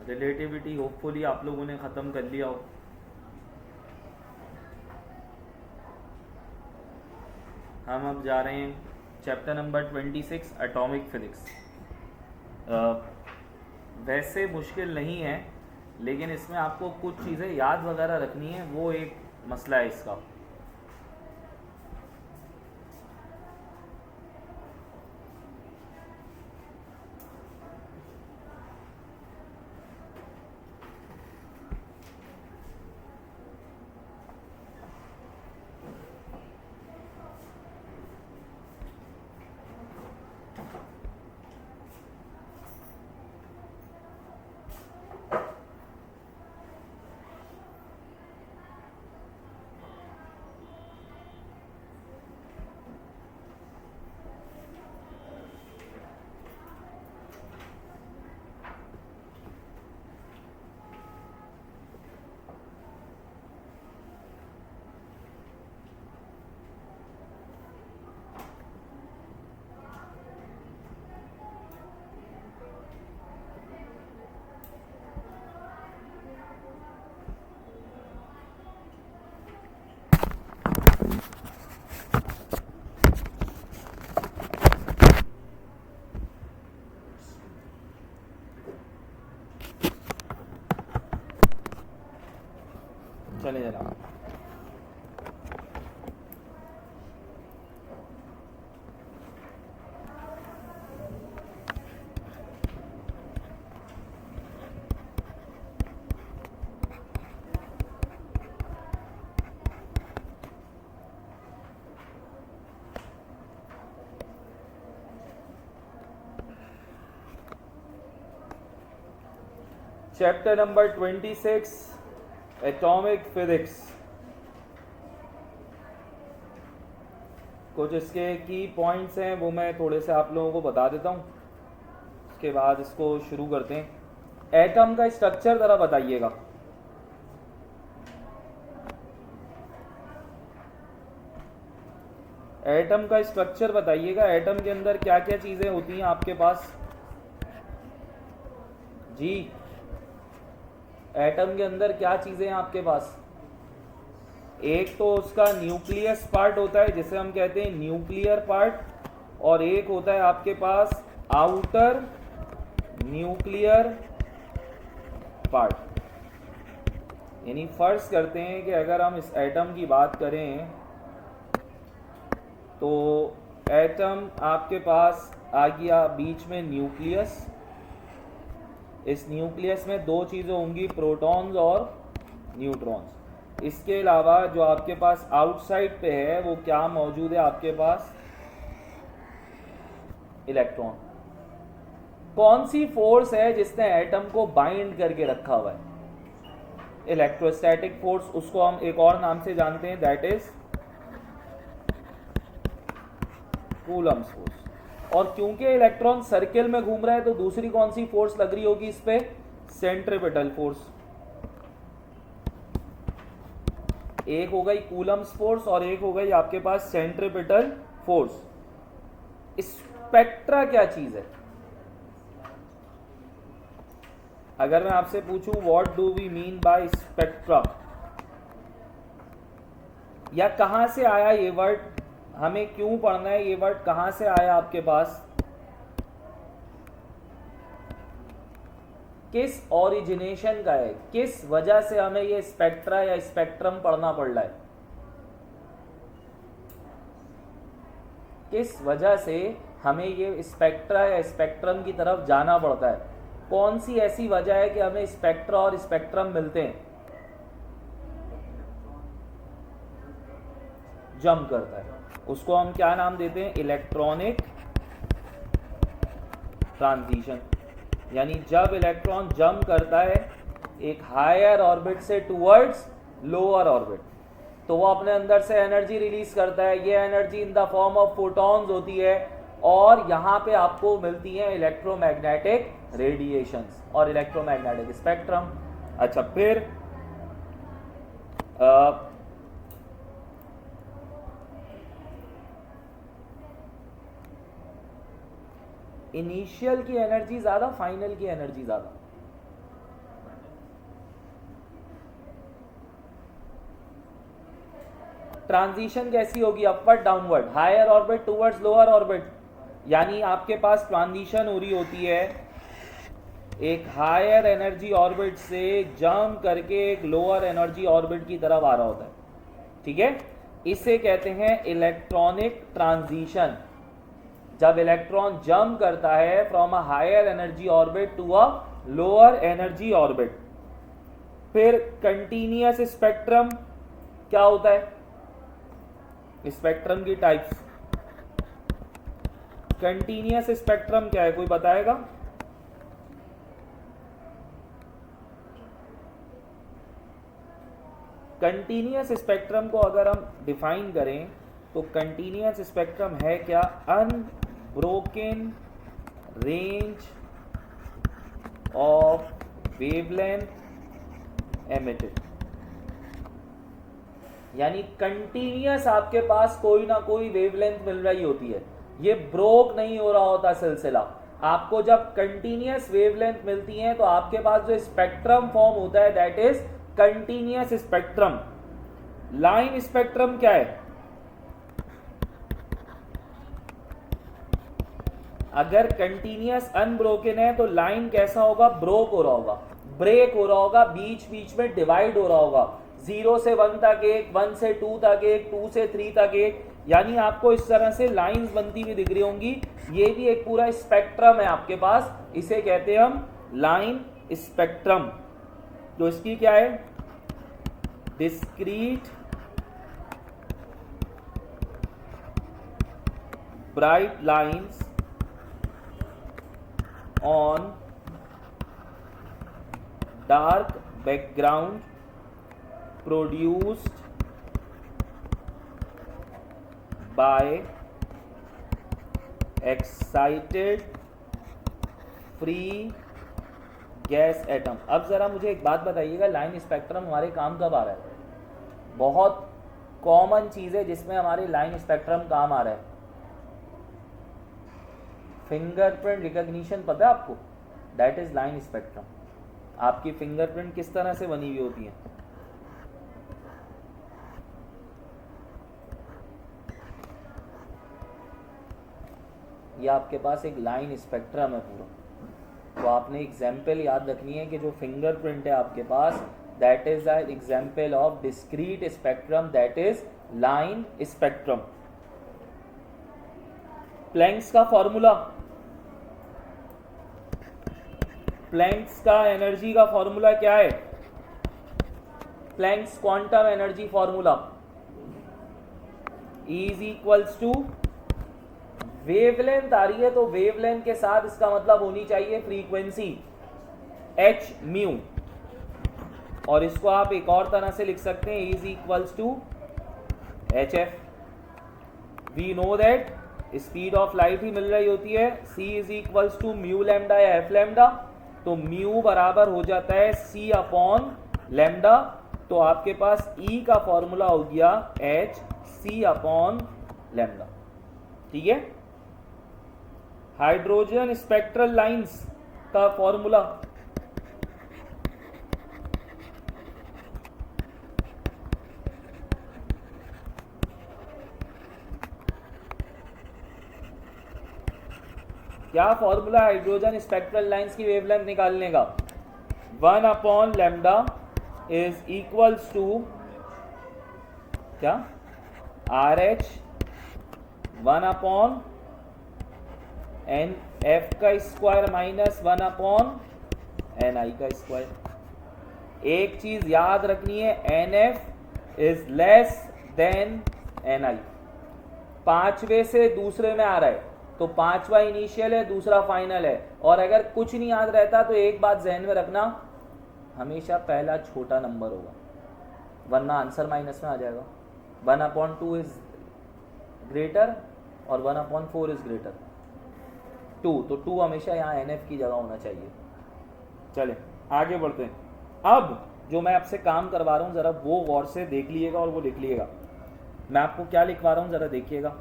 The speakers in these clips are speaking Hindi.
रिलेटिविटी होपफुली आप लोगों ने ख़त्म कर लिया हो। हम अब जा रहे हैं चैप्टर नंबर 26 एटॉमिक फिजिक्स। वैसे मुश्किल नहीं है, लेकिन इसमें आपको कुछ चीज़ें याद वगैरह रखनी है, वो एक मसला है इसका। चले जनाब। Chapter number 26 atomic physics. कुछ इसके की पॉइंट्स हैं, वो मैं थोड़े से आप लोगों को बता देता हूँ, उसके बाद इसको शुरू करते हैं। एटम का स्ट्रक्चर ज़रा बताइएगा। एटम का स्ट्रक्चर बताइएगा। एटम के अंदर क्या क्या चीज़ें होती हैं आपके पास जी? एटम के अंदर क्या चीज़ें हैं आपके पास? एक तो उसका न्यूक्लियस पार्ट होता है जिसे हम कहते हैं न्यूक्लियर पार्ट, और एक होता है आपके पास आउटर न्यूक्लियर पार्ट। यानी फर्ज करते हैं कि अगर हम इस एटम की बात करें तो एटम आपके पास आ गया बीच में न्यूक्लियस। इस न्यूक्लियस में दो चीज़ें होंगी, प्रोटॉन्स और न्यूट्रॉन्स। इसके अलावा जो आपके पास आउटसाइड पे है वो क्या मौजूद है आपके पास? इलेक्ट्रॉन। कौन सी फोर्स है जिसने एटम को बाइंड करके रखा हुआ है? Electrostatic force. उसको हम एक और नाम से जानते हैं, दैट इज कूलम्स फोर्स। और क्योंकि इलेक्ट्रॉन सर्किल में घूम रहा है तो दूसरी कौन सी फोर्स लग रही होगी इस पे? Centripetal force. एक हो गई कूलम्स फोर्स और एक हो गई आपके पास सेंट्रीपिटल फोर्स। स्पेक्ट्रा क्या चीज है? अगर मैं आपसे पूछूं what do we mean by spectra, या कहां से आया ये वर्ड, हमें क्यों पढ़ना है ये वर्ड, कहां से आया आपके पास? किस ओरिजिनेशन का है? किस वजह से हमें ये स्पेक्ट्रा या स्पेक्ट्रम पढ़ना पड़ रहा है? किस वजह से हमें ये स्पेक्ट्रा या स्पेक्ट्रम की तरफ जाना पड़ता है? कौन सी ऐसी वजह है कि हमें स्पेक्ट्रा और स्पेक्ट्रम मिलते हैं? जंप करता है, उसको हम क्या नाम देते हैं? Electronic transition. यानी जब इलेक्ट्रॉन जंप करता है एक हायर ऑर्बिट से टूवर्ड्स लोअर ऑर्बिट, तो वो अपने अंदर से एनर्जी रिलीज करता है। ये energy in the form of photons होती है, और यहाँ पे आपको मिलती है इलेक्ट्रोमैग्नेटिक रेडिएशंस और इलेक्ट्रोमैग्नेटिक स्पेक्ट्रम। अच्छा, फिर इनिशियल की एनर्जी ज़्यादा, फाइनल की एनर्जी ज़्यादा? ट्रांजिशन कैसी होगी, upward downward, higher orbit towards lower orbit, यानी आपके पास ट्रांजिशन हो रही होती है एक हायर एनर्जी ऑर्बिट से जंप करके एक लोअर एनर्जी ऑर्बिट की तरफ आ रहा होता है, ठीक है। इसे कहते हैं इलेक्ट्रॉनिक ट्रांजिशन, जब इलेक्ट्रॉन जंप करता है from a higher energy orbit to a lower energy orbit. फिर कंटिन्यूअस स्पेक्ट्रम क्या होता है, स्पेक्ट्रम की टाइप्स, कंटिन्यूअस स्पेक्ट्रम क्या है, कोई बताएगा? कंटिन्यूअस स्पेक्ट्रम को अगर हम डिफाइन करें तो कंटिन्यूअस स्पेक्ट्रम है क्या, unbroken range of wavelength emitted, यानी कंटिन्यूअस आपके पास कोई ना कोई वेवलेंथ मिल रही होती है, ये ब्रोक नहीं हो रहा होता सिलसिला। आपको जब कंटिन्यूअस वेवलेंथ मिलती है तो आपके पास जो स्पेक्ट्रम फॉर्म होता है that is continuous spectrum. Line spectrum क्या है, अगर कंटिन्यूअस अनब्रोकन है तो लाइन कैसा होगा, ब्रोक हो रहा होगा, ब्रेक हो रहा होगा, बीच बीच में डिवाइड हो रहा होगा, 0 से 1 तक एक, 1 से 2 तक एक, 2 से 3 तक एक, यानी आपको इस तरह से लाइंस बनती हुई दिख रही होंगी। ये भी एक पूरा स्पेक्ट्रम है आपके पास, इसे कहते हैं हम लाइन स्पेक्ट्रम। तो इसकी क्या है, discrete bright lines on dark background produced by excited free gas atom. अब जरा मुझे एक बात बताइएगा, लाइन स्पेक्ट्रम हमारे काम कब आ रहा है? बहुत कॉमन चीज है जिसमें हमारे लाइन स्पेक्ट्रम काम आ रहा है, फिंगरप्रिंट रिकॉग्निशन, पता है आपको? That is line spectrum. आपकी फिंगरप्रिंट किस तरह से बनी हुई होती है, ये आपके पास एक लाइन स्पेक्ट्रम है पूरा। तो आपने एग्जाम्पल याद रखनी है कि जो फिंगरप्रिंट है आपके पास that is an example of discrete spectrum, that is line spectrum. Planck's का फॉर्मूला, प्लैंक्स का एनर्जी का फॉर्मूला क्या है, Planck's quantum energy formula is equals to, wavelength आ रही है तो वेवलेंथ के साथ इसका मतलब होनी चाहिए फ्रीक्वेंसी h म्यू, और इसको आप एक और तरह से लिख सकते हैं is equals to H F. We know that speed of light ही मिल रही होती है, c is equals to mu lambda या एफ लैम्डा, तो म्यू बराबर हो जाता है c अपॉन लैम्डा। तो आपके पास E का फॉर्मूला हो गया h c अपॉन लैम्डा, ठीक है। हाइड्रोजन स्पेक्ट्रल लाइंस का फॉर्मूला, क्या फॉर्मूला हाइड्रोजन स्पेक्ट्रल लाइंस की वेवलेंथ निकालने का, 1 upon lambda is equals to क्या, R H 1 upon N F का square minus 1 upon N I का स्क्वायर। एक चीज याद रखनी है, N F is less than N I. पांचवे से दूसरे में आ रहा है तो पांचवा इनिशियल है, दूसरा फाइनल है। और अगर कुछ नहीं याद रहता तो एक बात जहन में रखना, हमेशा पहला छोटा नंबर होगा वरना आंसर माइनस में आ जाएगा। 1/2 इज ग्रेटर और 1/4 इज ग्रेटर 2, तो 2 हमेशा यहाँ NF की जगह होना चाहिए। चले आगे बढ़ते हैं। अब जो मैं आपसे काम करवा रहा हूँ ज़रा वो गौर से देख लीजिएगा और वो लिख लीजिएगा। मैं आपको क्या लिखवा रहा हूँ ज़रा देखिएगा।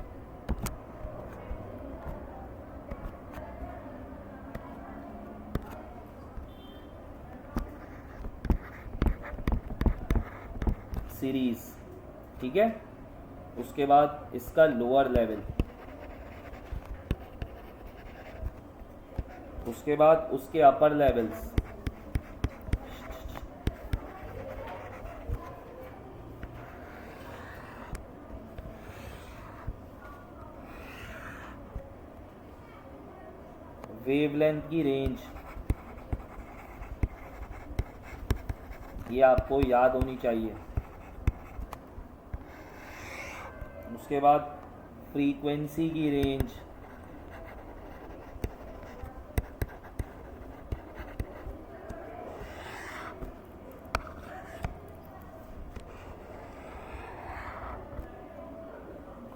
सीरीज, ठीक है। उसके बाद इसका लोअर लेवल, उसके बाद उसके अपर लेवल्स, वेवलेंथ की रेंज, ये आपको याद होनी चाहिए। उसके बाद फ्रीक्वेंसी की रेंज,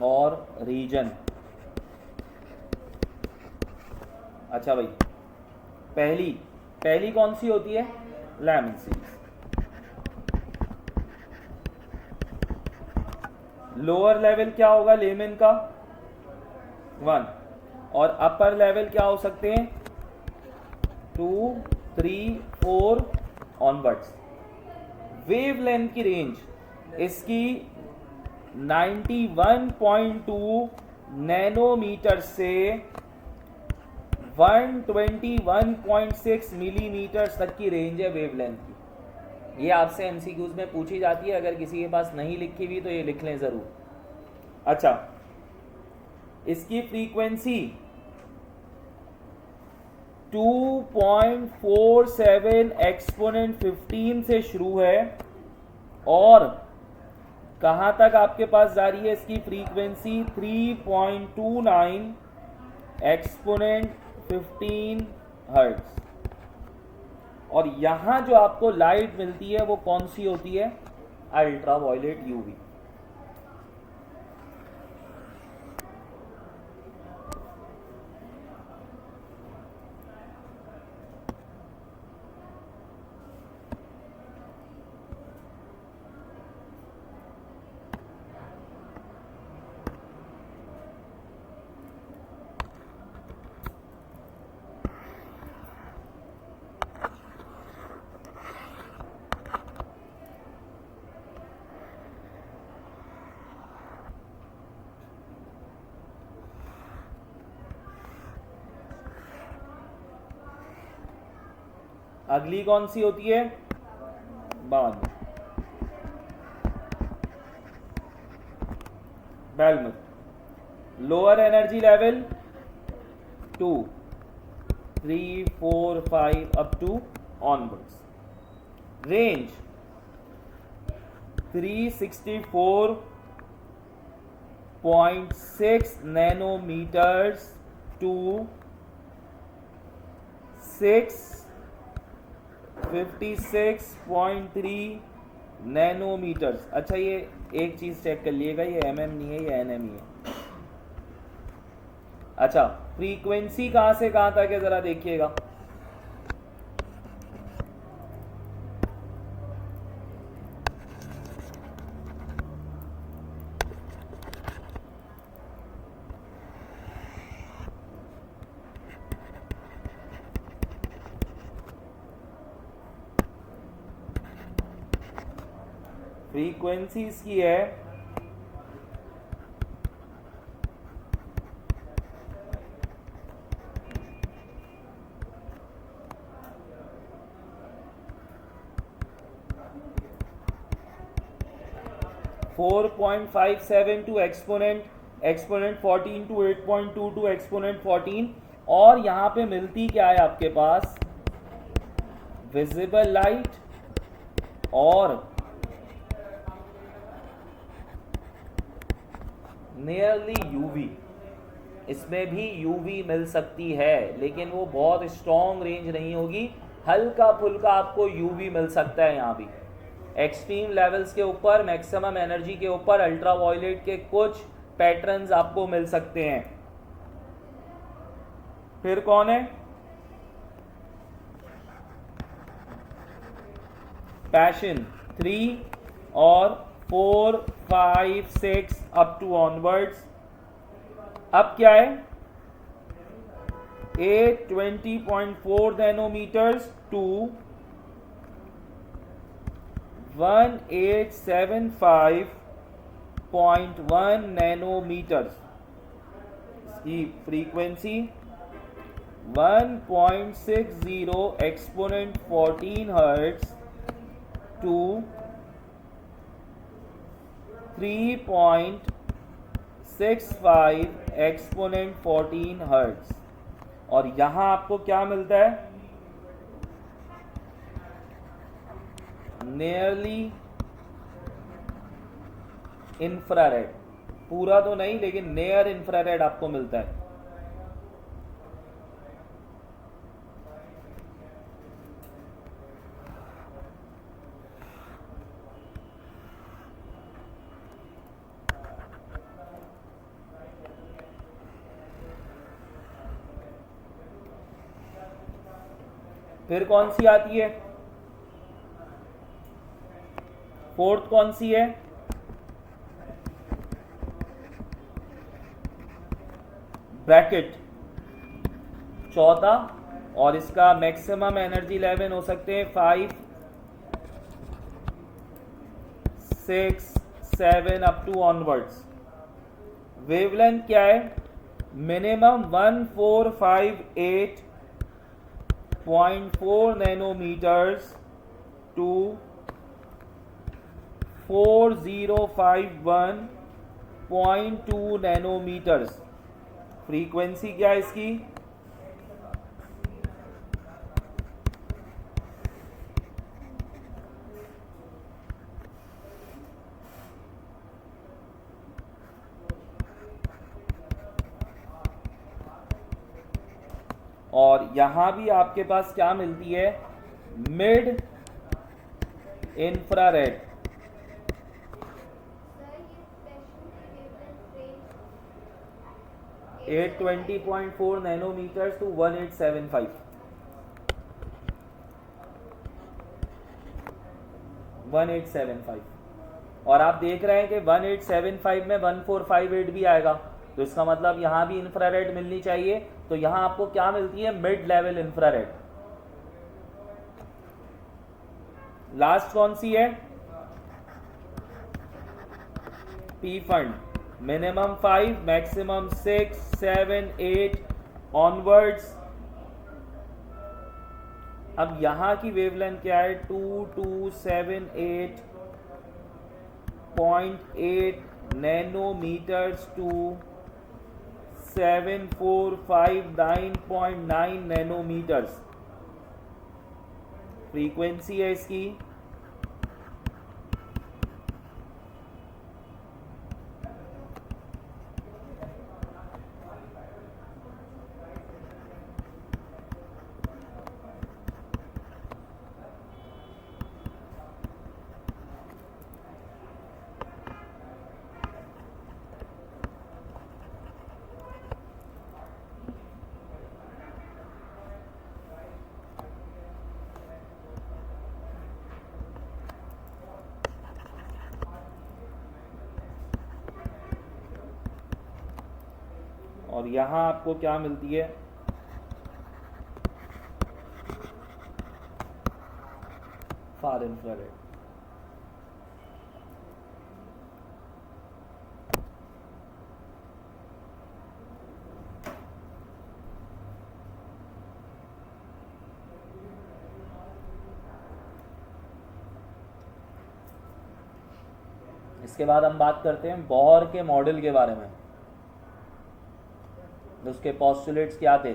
और रीजन। अच्छा भाई, पहली कौन सी होती है? Lamin series. लोअर लेवल क्या होगा लेमन का? 1। और अपर लेवल क्या हो सकते हैं? 2, 3, 4 ऑनवर्ड्स। वेवलेंथ की रेंज इसकी 91.2 नैनोमीटर से 121.6 मिलीमीटर तक की रेंज है वेवलेंथ की। ये आपसे एमसीक्यूज में पूछी जाती है, अगर किसी के पास नहीं लिखी हुई तो ये लिख लें ज़रूर। अच्छा, इसकी फ्रीक्वेंसी 2.47 एक्सपोनेंट 15 से शुरू है और कहाँ तक आपके पास जारी है? इसकी फ्रीक्वेंसी 3.29 एक्सपोनेंट 15 हर्ट्ज। और यहाँ जो आपको लाइट मिलती है वो कौन सी होती है? Ultra violet UV. अगली कौन सी होती है? बाद बेलमुथ। Lower energy level 2, 3, 4, 5 up to onwards. Range 364.6 nanometres to 656.3 nanometres. अच्छा, ये एक चीज चेक कर लिएगा, ये mm नहीं है, ये nm ही है। अच्छा, फ्रीक्वेंसी कहां से कहां तक है जरा देखिएगा। फ्रीक्वेंसी इसकी है 4.57 to exponent 14 to 8.2 to exponent 14। और यहां पे मिलती क्या है आपके पास? विजिबल लाइट और नियरली यूवी। इसमें भी यूवी मिल सकती है, लेकिन वो बहुत स्ट्रॉन्ग रेंज नहीं होगी, हल्का फुल्का आपको यूवी मिल सकता है। यहाँ भी एक्सट्रीम लेवल्स के ऊपर, मैक्सिमम एनर्जी के ऊपर अल्ट्रा वायलेट के कुछ पैटर्न्स आपको मिल सकते हैं। फिर कौन है? पैशन 3 और 4, 5, 6 अप टू ऑनवर्ड्स। अब क्या है? 820.4 नैनोमीटर्स टू 1875 3.1 नैनोमीटर्स, इसकी frequency 1.60 exponent 14 hertz to 3.65 exponent 14 hertz. और यहां आपको क्या मिलता है? नियरली इंफ्रारेड, पूरा तो नहीं लेकिन नियर इंफ्रारेड आपको मिलता है। फिर कौन सी आती है? फोर्थ कौन सी है? ब्रैकेट 14, और इसका मैक्सिमम एनर्जी लेवल हो सकते हैं 5, 6, 7 अप टू ऑनवर्ड्स। वेवलेंथ क्या है? Minimum 1458.4 nanometres to 4051.2 nanometres. Frequency क्या है इसकी? और यहां भी आपके पास क्या मिलती है? Mid infrared. सर ये 820.4 नैनोमीटर्स टू 1875। 1875। और आप देख रहे हैं कि 1875 में 1458 भी आएगा, तो इसका मतलब यहां भी इंफ्रारेड मिलनी चाहिए। तो यहां आपको क्या मिलती है? Mid level infrared. लास्ट कौन सी है? P fund. Minimum 5, maximum 6, 7, 8 onwards. अब यहां की वेवलेंथ क्या है? 2278.8 नैनोमीटर्स टू 7459.9 नैनोमीटर्स फ्रीक्वेंसी है इसकी। और यहां आपको क्या मिलती है? फार इंफ्रारेड। इसके बाद हम बात करते हैं बोहर के मॉडल के बारे में। उसके पोस्टुलेट्स क्या थे?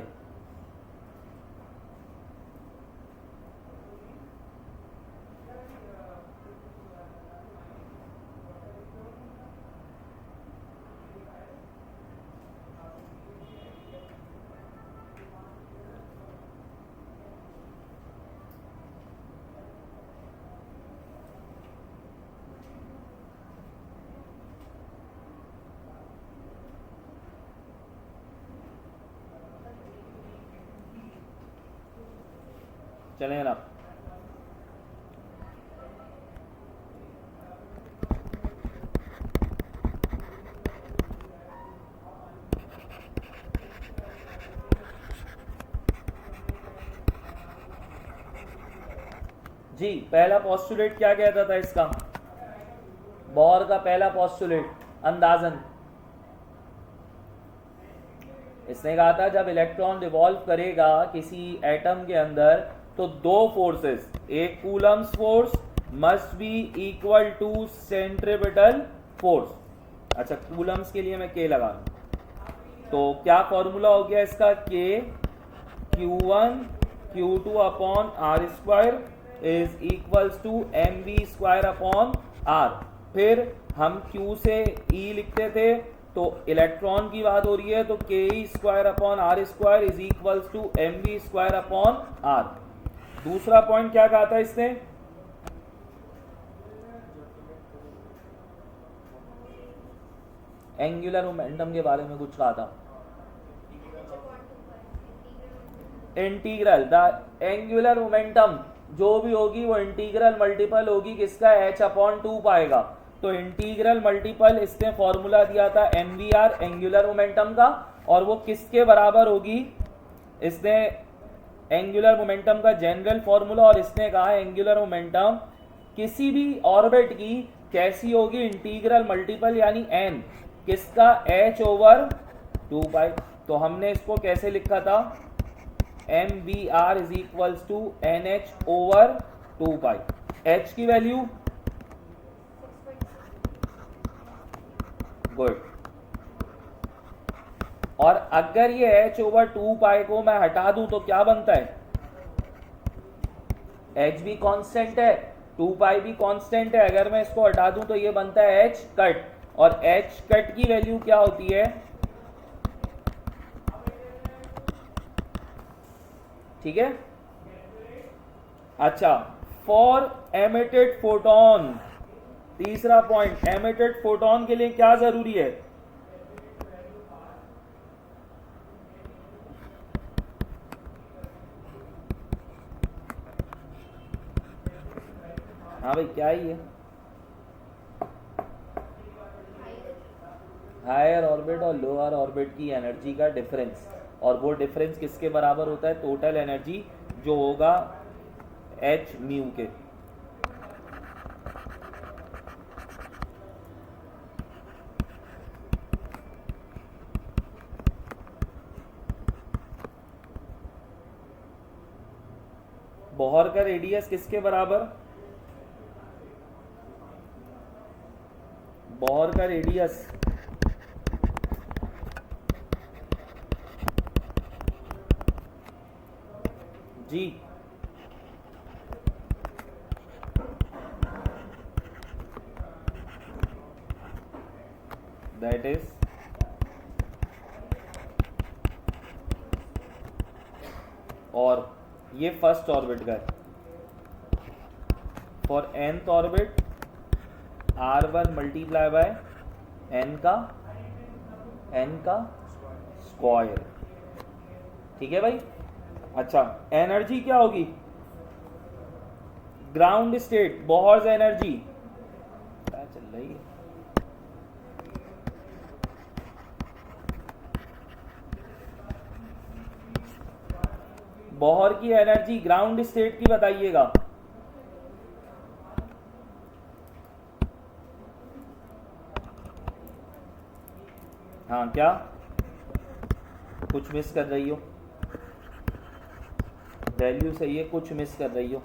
चलें ना। जी, पहला पोस्टुलेट क्या कहता था इसका? बोहर का पहला पोस्टुलेट अंदाजन। इसने कहा था जब इलेक्ट्रॉन रिवॉल्व करेगा किसी एटम के अंदर तो दो फोर्सेस, एक Coulomb's force must be equal to centripetal force. अच्छा, कूलम्स के लिए मैं के लगा लूं तो क्या फॉर्मूला हो गया इसका, के Q1 Q2 upon are square is equals to M we square upon r. फिर हम Q से E लिखते थे तो इलेक्ट्रॉन की बात हो रही है तो के E square upon are square is equals to M we square upon R. दूसरा पॉइंट क्या कहा था इसने, एंगुलर मोमेंटम के बारे में कुछ कहा था। इंटीग्रल, द एंगुलर मोमेंटम जो भी होगी वो इंटीग्रल मल्टीपल होगी किसका, h अपॉन 2 पाएगा। तो इंटीग्रल मल्टीपल इसने फॉर्मूला दिया था एमवीआर एंगुलर मोमेंटम का, और वो किसके बराबर होगी, इसने एंगुलर मोमेंटम का जनरल फॉर्मूला, और इसने कहा एंगुलर मोमेंटम किसी भी ऑर्बिट की कैसी होगी, इंटीग्रल मल्टीपल यानी n किसका, h ओवर 2 पाई। तो हमने इसको कैसे लिखा था, m v r is equals to n h over 2 pi. h की वैल्यू गुड, और अगर ये h ओवर 2 पाई को मैं हटा दूं तो क्या बनता है, h भी कांस्टेंट है 2 पाई भी कांस्टेंट है, अगर मैं इसको हटा दूं तो ये बनता है h कट, और h कट की वैल्यू क्या होती है, ठीक है। अच्छा, फॉर एमिटेड फोटोन, तीसरा पॉइंट, एमिटेड फोटोन के लिए क्या जरूरी है, हाँ भाई क्या ही है, हायर ऑर्बिट और लोअर ऑर्बिट की एनर्जी का डिफरेंस, और वो डिफरेंस किसके बराबर होता है, टोटल एनर्जी जो होगा h म्यू के। बोहर का रेडियस किसके बराबर, बोहर का रेडियस जी दैट इज और ये फर्स्ट ऑर्बिट का है, for nth orbit r1 multiply by n का स्क्वायर, ठीक है भाई। अच्छा, एनर्जी क्या होगी, ग्राउंड स्टेट बोहर्स एनर्जी क्या चल रही है, बोहर की एनर्जी ग्राउंड स्टेट की बताइएगा, हाँ क्या कुछ मिस कर रही हो, वैल्यू सही है, कुछ मिस कर रही हो,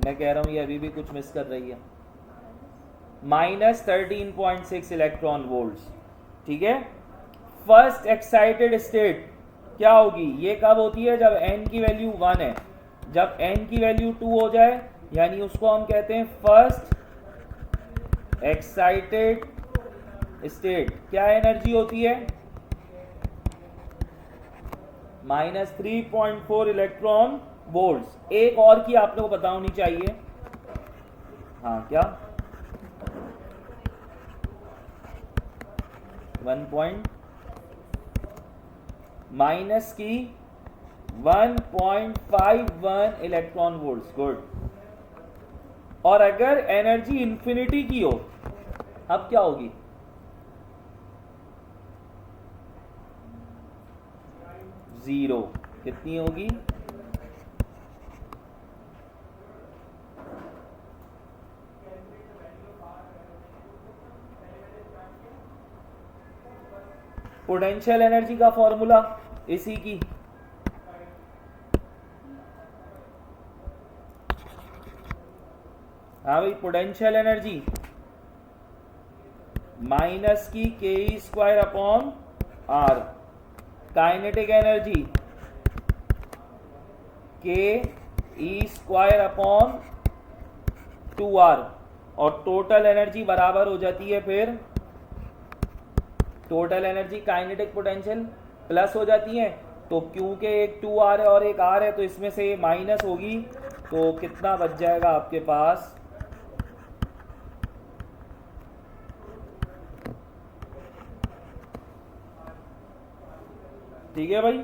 मैं कह रहा हूं ये अभी भी कुछ मिस कर रही है, -13.6 इलेक्ट्रॉन वोल्ट्स, ठीक है। फर्स्ट एक्साइटेड स्टेट क्या होगी, ये कब होती है, जब n की वैल्यू 1 है, जब n की वैल्यू 2 हो जाए यानी उसको हम कहते हैं फर्स्ट एक्साइटेड स्टेट। क्या एनर्जी होती है, -3.4 इलेक्ट्रॉन वोल्ट्स। एक और की आप लोगों को पता होनी चाहिए, हाँ क्या 1 माइनस की 1.51 इलेक्ट्रॉन वोल्ट्स, गुड। और अगर एनर्जी इंफिनिटी की हो अब क्या होगी, जीरो, कितनी होगी, पोटेंशियल एनर्जी का फॉर्मूला इसी की, हाँ भाई, पोटेंशियल एनर्जी माइनस की K E square upon R, kinetic energy K E square upon 2r, और टोटल एनर्जी बराबर हो जाती है फिर total energy kinetic potential plus हो जाती है। तो क्योंकि एक 2r है और एक r है तो इसमें से ये माइनस होगी, तो कितना बच जाएगा आपके पास, ठीक है भाई।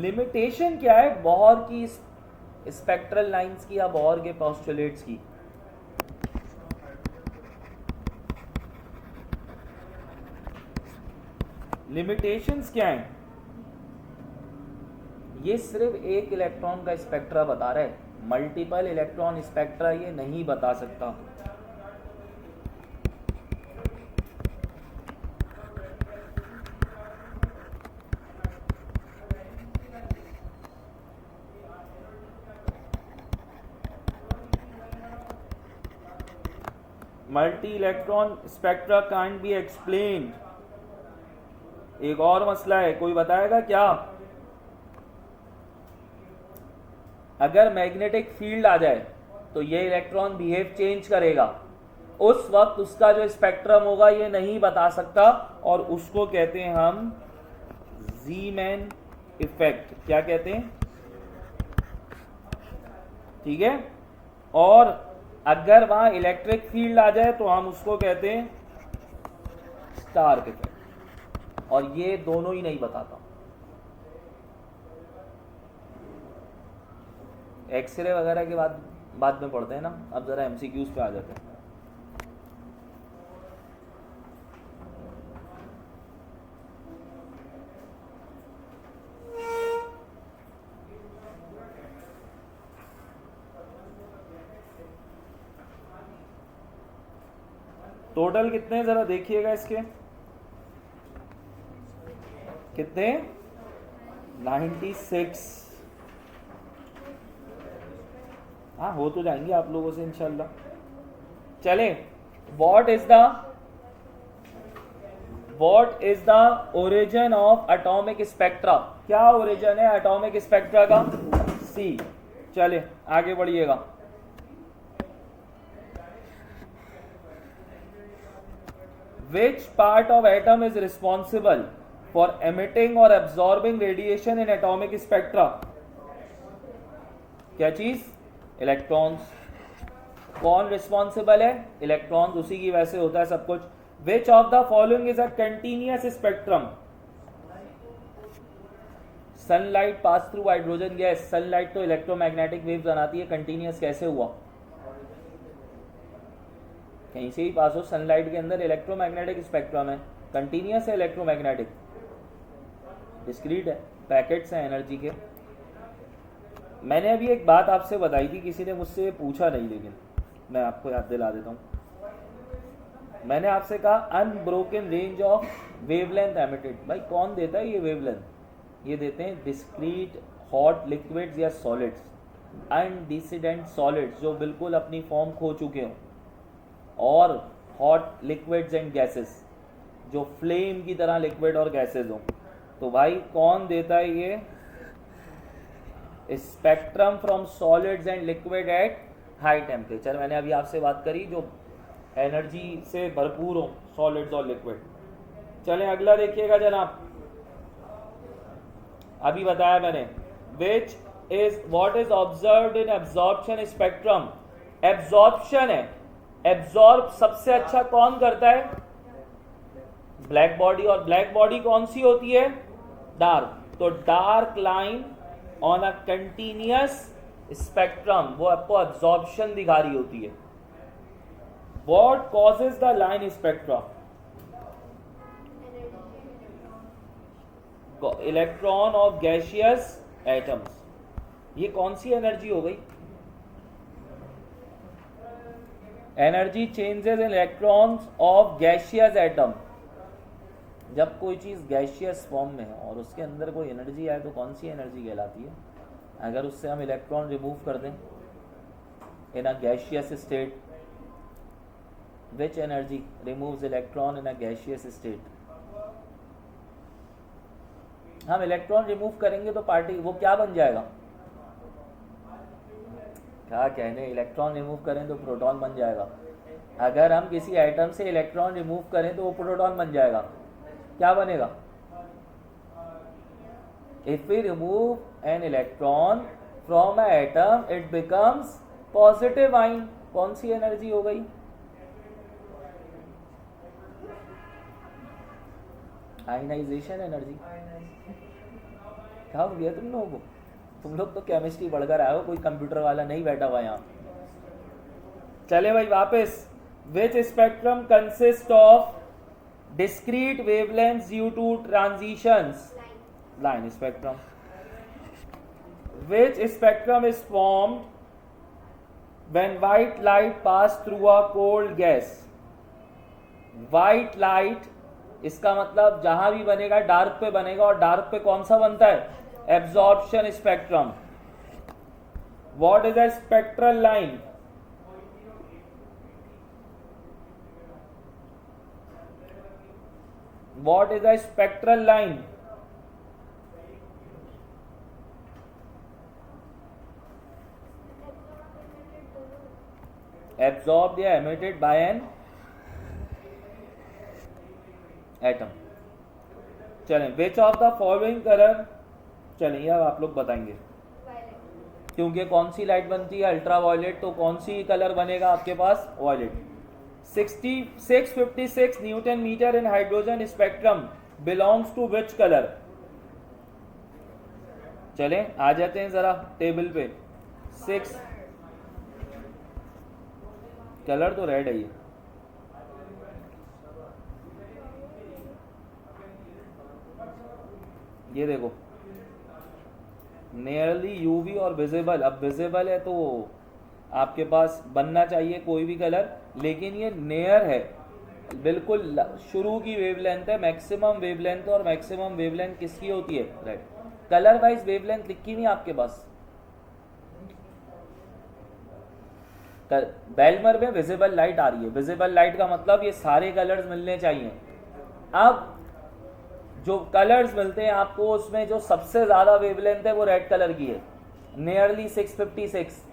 लिमिटेशन क्या है बोहर की स्पेक्ट्रल लाइंस की या बोहर के पोस्टुलेट्स की? लिमिटेशंस क्या हैं? ये सिर्फ एक इलेक्ट्रॉन का स्पेक्ट्रा बता रहा है, मल्टीपल इलेक्ट्रॉन स्पेक्ट्रा ये नहीं बता सकता। Multi electron spectra can't be explained. एक और मसला है, कोई बताएगा क्या? अगर मैग्नेटिक फील्ड आ जाए तो ये इलेक्ट्रॉन बिहेव चेंज करेगा, उस वक्त उसका जो स्पेक्ट्रम होगा ये नहीं बता सकता, और उसको कहते हैं हम ज़ीमैन इफेक्ट। क्या कहते हैं? ठीक है। और अगर वहां इलेक्ट्रिक फील्ड आ जाए तो हम उसको कहते हैं स्टार्क इफेक्ट, और ये दोनों ही नहीं बताता। एक्सरे वगैरह के बाद में पढ़ते हैं ना, अब जरा एमसीक्यूज पे आ जाते हैं। टोटल कितने जरा देखिएगा इसके, कितने? 96। हाँ, हो तो जाएंगे आप लोगों से इंशाल्लाह। चले, what is the origin of atomic spectra? क्या ओरिजिन है एटॉमिक स्पेक्ट्रा का? सी। चले आगे बढ़िएगा। Which part of atom is responsible for emitting or absorbing radiation in atomic spectra? क्या चीज? इलेक्ट्रॉन्स। कौन रिस्पॉन्सिबल है? इलेक्ट्रॉन्स, उसी की वजह से होता है सब कुछ। Which of the following is a continuous spectrum? Sunlight pass through hydrogen gas. Sunlight तो इलेक्ट्रोमैग्नेटिक वेव्स बनाती है, कंटिन्यूस कैसे हुआ? कहीं से ही पास हो, सनलाइट के अंदर इलेक्ट्रोमैग्नेटिक स्पेक्ट्रम है, कंटिन्यूस है इलेक्ट्रोमैग्नेटिक, डिस्क्रीट है, पैकेट्स हैं एनर्जी के। मैंने अभी एक बात आपसे बताई थी, किसी ने मुझसे पूछा नहीं, लेकिन मैं आपको याद दिला देता हूँ। मैंने आपसे कहा unbroken range of wavelength emitted. भाई कौन देता है ये वेवलेंथ? ये देते हैं डिस्क्रीट हॉट लिक्विड्स या सॉलिड्स, अनडिसिडेंट सॉलिड्स जो बिल्कुल अपनी फॉर्म खो चुके हों, और हॉट लिक्विड्स एंड गैसेस जो फ्लेम की तरह लिक्विड और गैसेस हो। तो भाई कौन देता है ये? Spectrum from solids and liquid at high temperature. मैंने अभी आपसे बात करी जो एनर्जी से भरपूर हो, सॉलिड्स और लिक्विड। चलें अगला देखिएगा जनाब, अभी बताया मैंने। What is observed in absorption spectrum? Absorption है, एब्जॉर्ब सबसे अच्छा कौन करता है? Black body. और ब्लैक बॉडी कौन सी होती है? डार्क। तो dark line on a continuous spectrum वो आपको एब्जॉर्प्शन दिखा रही होती है। What causes the line spectra? Electron of gaseous atoms. ये कौन सी एनर्जी हो गई? Energy changes in electrons of gaseous atom. जब कोई चीज़ गैशियस फॉर्म में है और उसके अंदर कोई एनर्जी आए तो कौन सी एनर्जी कहलाती है? अगर उससे हम इलेक्ट्रॉन रिमूव कर दें in a gaseous state, which energy removes electron in a gaseous state? हम इलेक्ट्रॉन रिमूव करेंगे तो पार्टी वो क्या बन जाएगा? क्या कहने, इलेक्ट्रॉन रिमूव करें तो प्रोटॉन बन जाएगा। अगर हम किसी एटम से इलेक्ट्रॉन रिमूव करें तो वो प्रोटॉन बन जाएगा। क्या बनेगा? If we remove an electron from a atom it becomes positive ion. कौन सी एनर्जी हो गई? Ionisation energy. क्या हो गया तुम लोगों को? तुम लोग तो केमिस्ट्री पढ़कर आए हो, कोई कंप्यूटर वाला नहीं बैठा हुआ यहाँ। चले भाई वापस। Which spectrum consist of discrete wavelengths due to transitions? Line spectrum. Which spectrum is formed when white light pass through a cold gas? White light इसका मतलब जहां भी बनेगा डार्क पे बनेगा, और डार्क पे कौन सा बनता है? Absorption spectrum. What is a spectral line? What is a spectral line? Absorbed या emitted by an atom. चलें, which of the following color, चलें यह आप लोग बताएंगे क्योंकि कौन सी लाइट बनती है? Ultra violet. तो कौन सी कलर बनेगा आपके पास? Violet. 656 newton metre in hydrogen spectrum belongs to which colour? चलें आ जाते हैं जरा टेबल पे। 6 कलर तो रेड है ये देखो, नियरली यूवी और विजिबल। अब विजिबल है तो आपके पास बनना चाहिए कोई भी कलर, लेकिन ये नियर है, बिल्कुल शुरू की वेवलेंथ है, मैक्सिमम वेवलेंथ। और मैक्सिमम वेवलेंथ किसकी होती है? रेड। कलर वाइज वेवलेंथ लिखी नहीं आपके पास? बेलमर में विजिबल लाइट आ रही है। विजिबल लाइट का मतलब ये सारे कलर्स मिलने चाहिए। अब जो कलर्स मिलते हैं आपको, उसमें जो सबसे ज्यादा वेवलेंथ है वो रेड कलर की है, नियरली 656।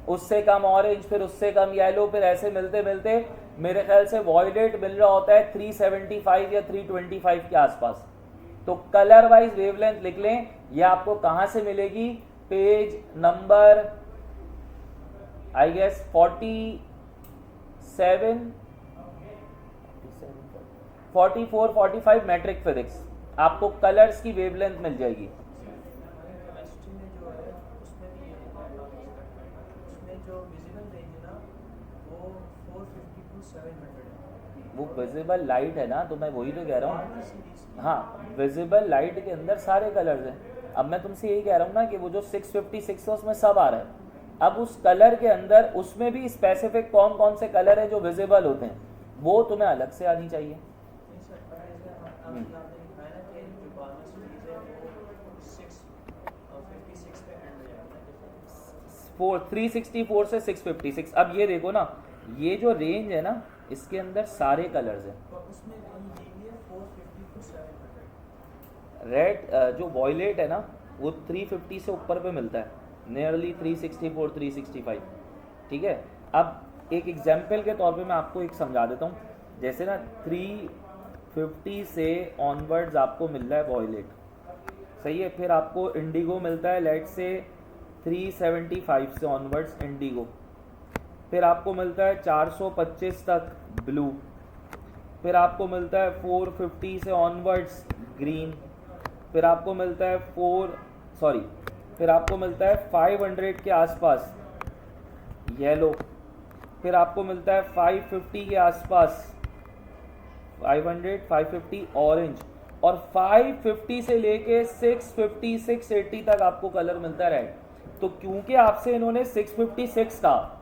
उससे कम ऑरेंज, फिर उससे कम येलो, फिर ऐसे मिलते मिलते मेरे ख्याल से वॉयलेट मिल रहा होता है 375 या 325 के आसपास। तो कलर वाइज वेवलेंथ लिख लें। ये आपको कहां से मिलेगी? Page number I guess 47, 44, 45 matric physics. आपको कलर्स की वेवलेंथ मिल जाएगी। वो विजिबल लाइट है ना, तो मैं वही तो कह रहा हूँ। हाँ, विजिबल लाइट के अंदर सारे कलर्स हैं। अब मैं तुमसे यही कह रहा हूँ ना कि वो जो 656 है उसमें सब आ रहा है। अब उस कलर के अंदर उसमें भी स्पेसिफिक कौन कौन से कलर हैं जो विजिबल होते हैं, वो तुम्हें अलग से आनी चाहिए। 364 से 656। अब ये देखो ना, ये जो रेंज है ना, इसके अंदर सारे कलर्स हैं। रेड जो वॉयलेट है ना, वो 350 से ऊपर पे मिलता है, नियरली 364, 365। ठीक है। अब एक एग्जाम्पल के तौर पे मैं आपको एक समझा देता हूँ। जैसे ना 350 से ऑनवर्ड्स आपको मिल रहा है वॉयलेट, सही है। फिर आपको इंडिगो मिलता है, लेट से 375 से ऑनवर्ड्स इंडिगो। फिर आपको मिलता है 425 तक ब्लू। फिर आपको मिलता है 450 से ऑनवर्ड्स ग्रीन। फिर आपको मिलता है फिर आपको मिलता है 500 के आसपास येलो। फिर आपको मिलता है 550 के आसपास 500, 550 ऑरेंज। और 550 से लेके 650, 680 तक आपको कलर मिलता है रेड। तो क्योंकि आपसे इन्होंने 656 कहा,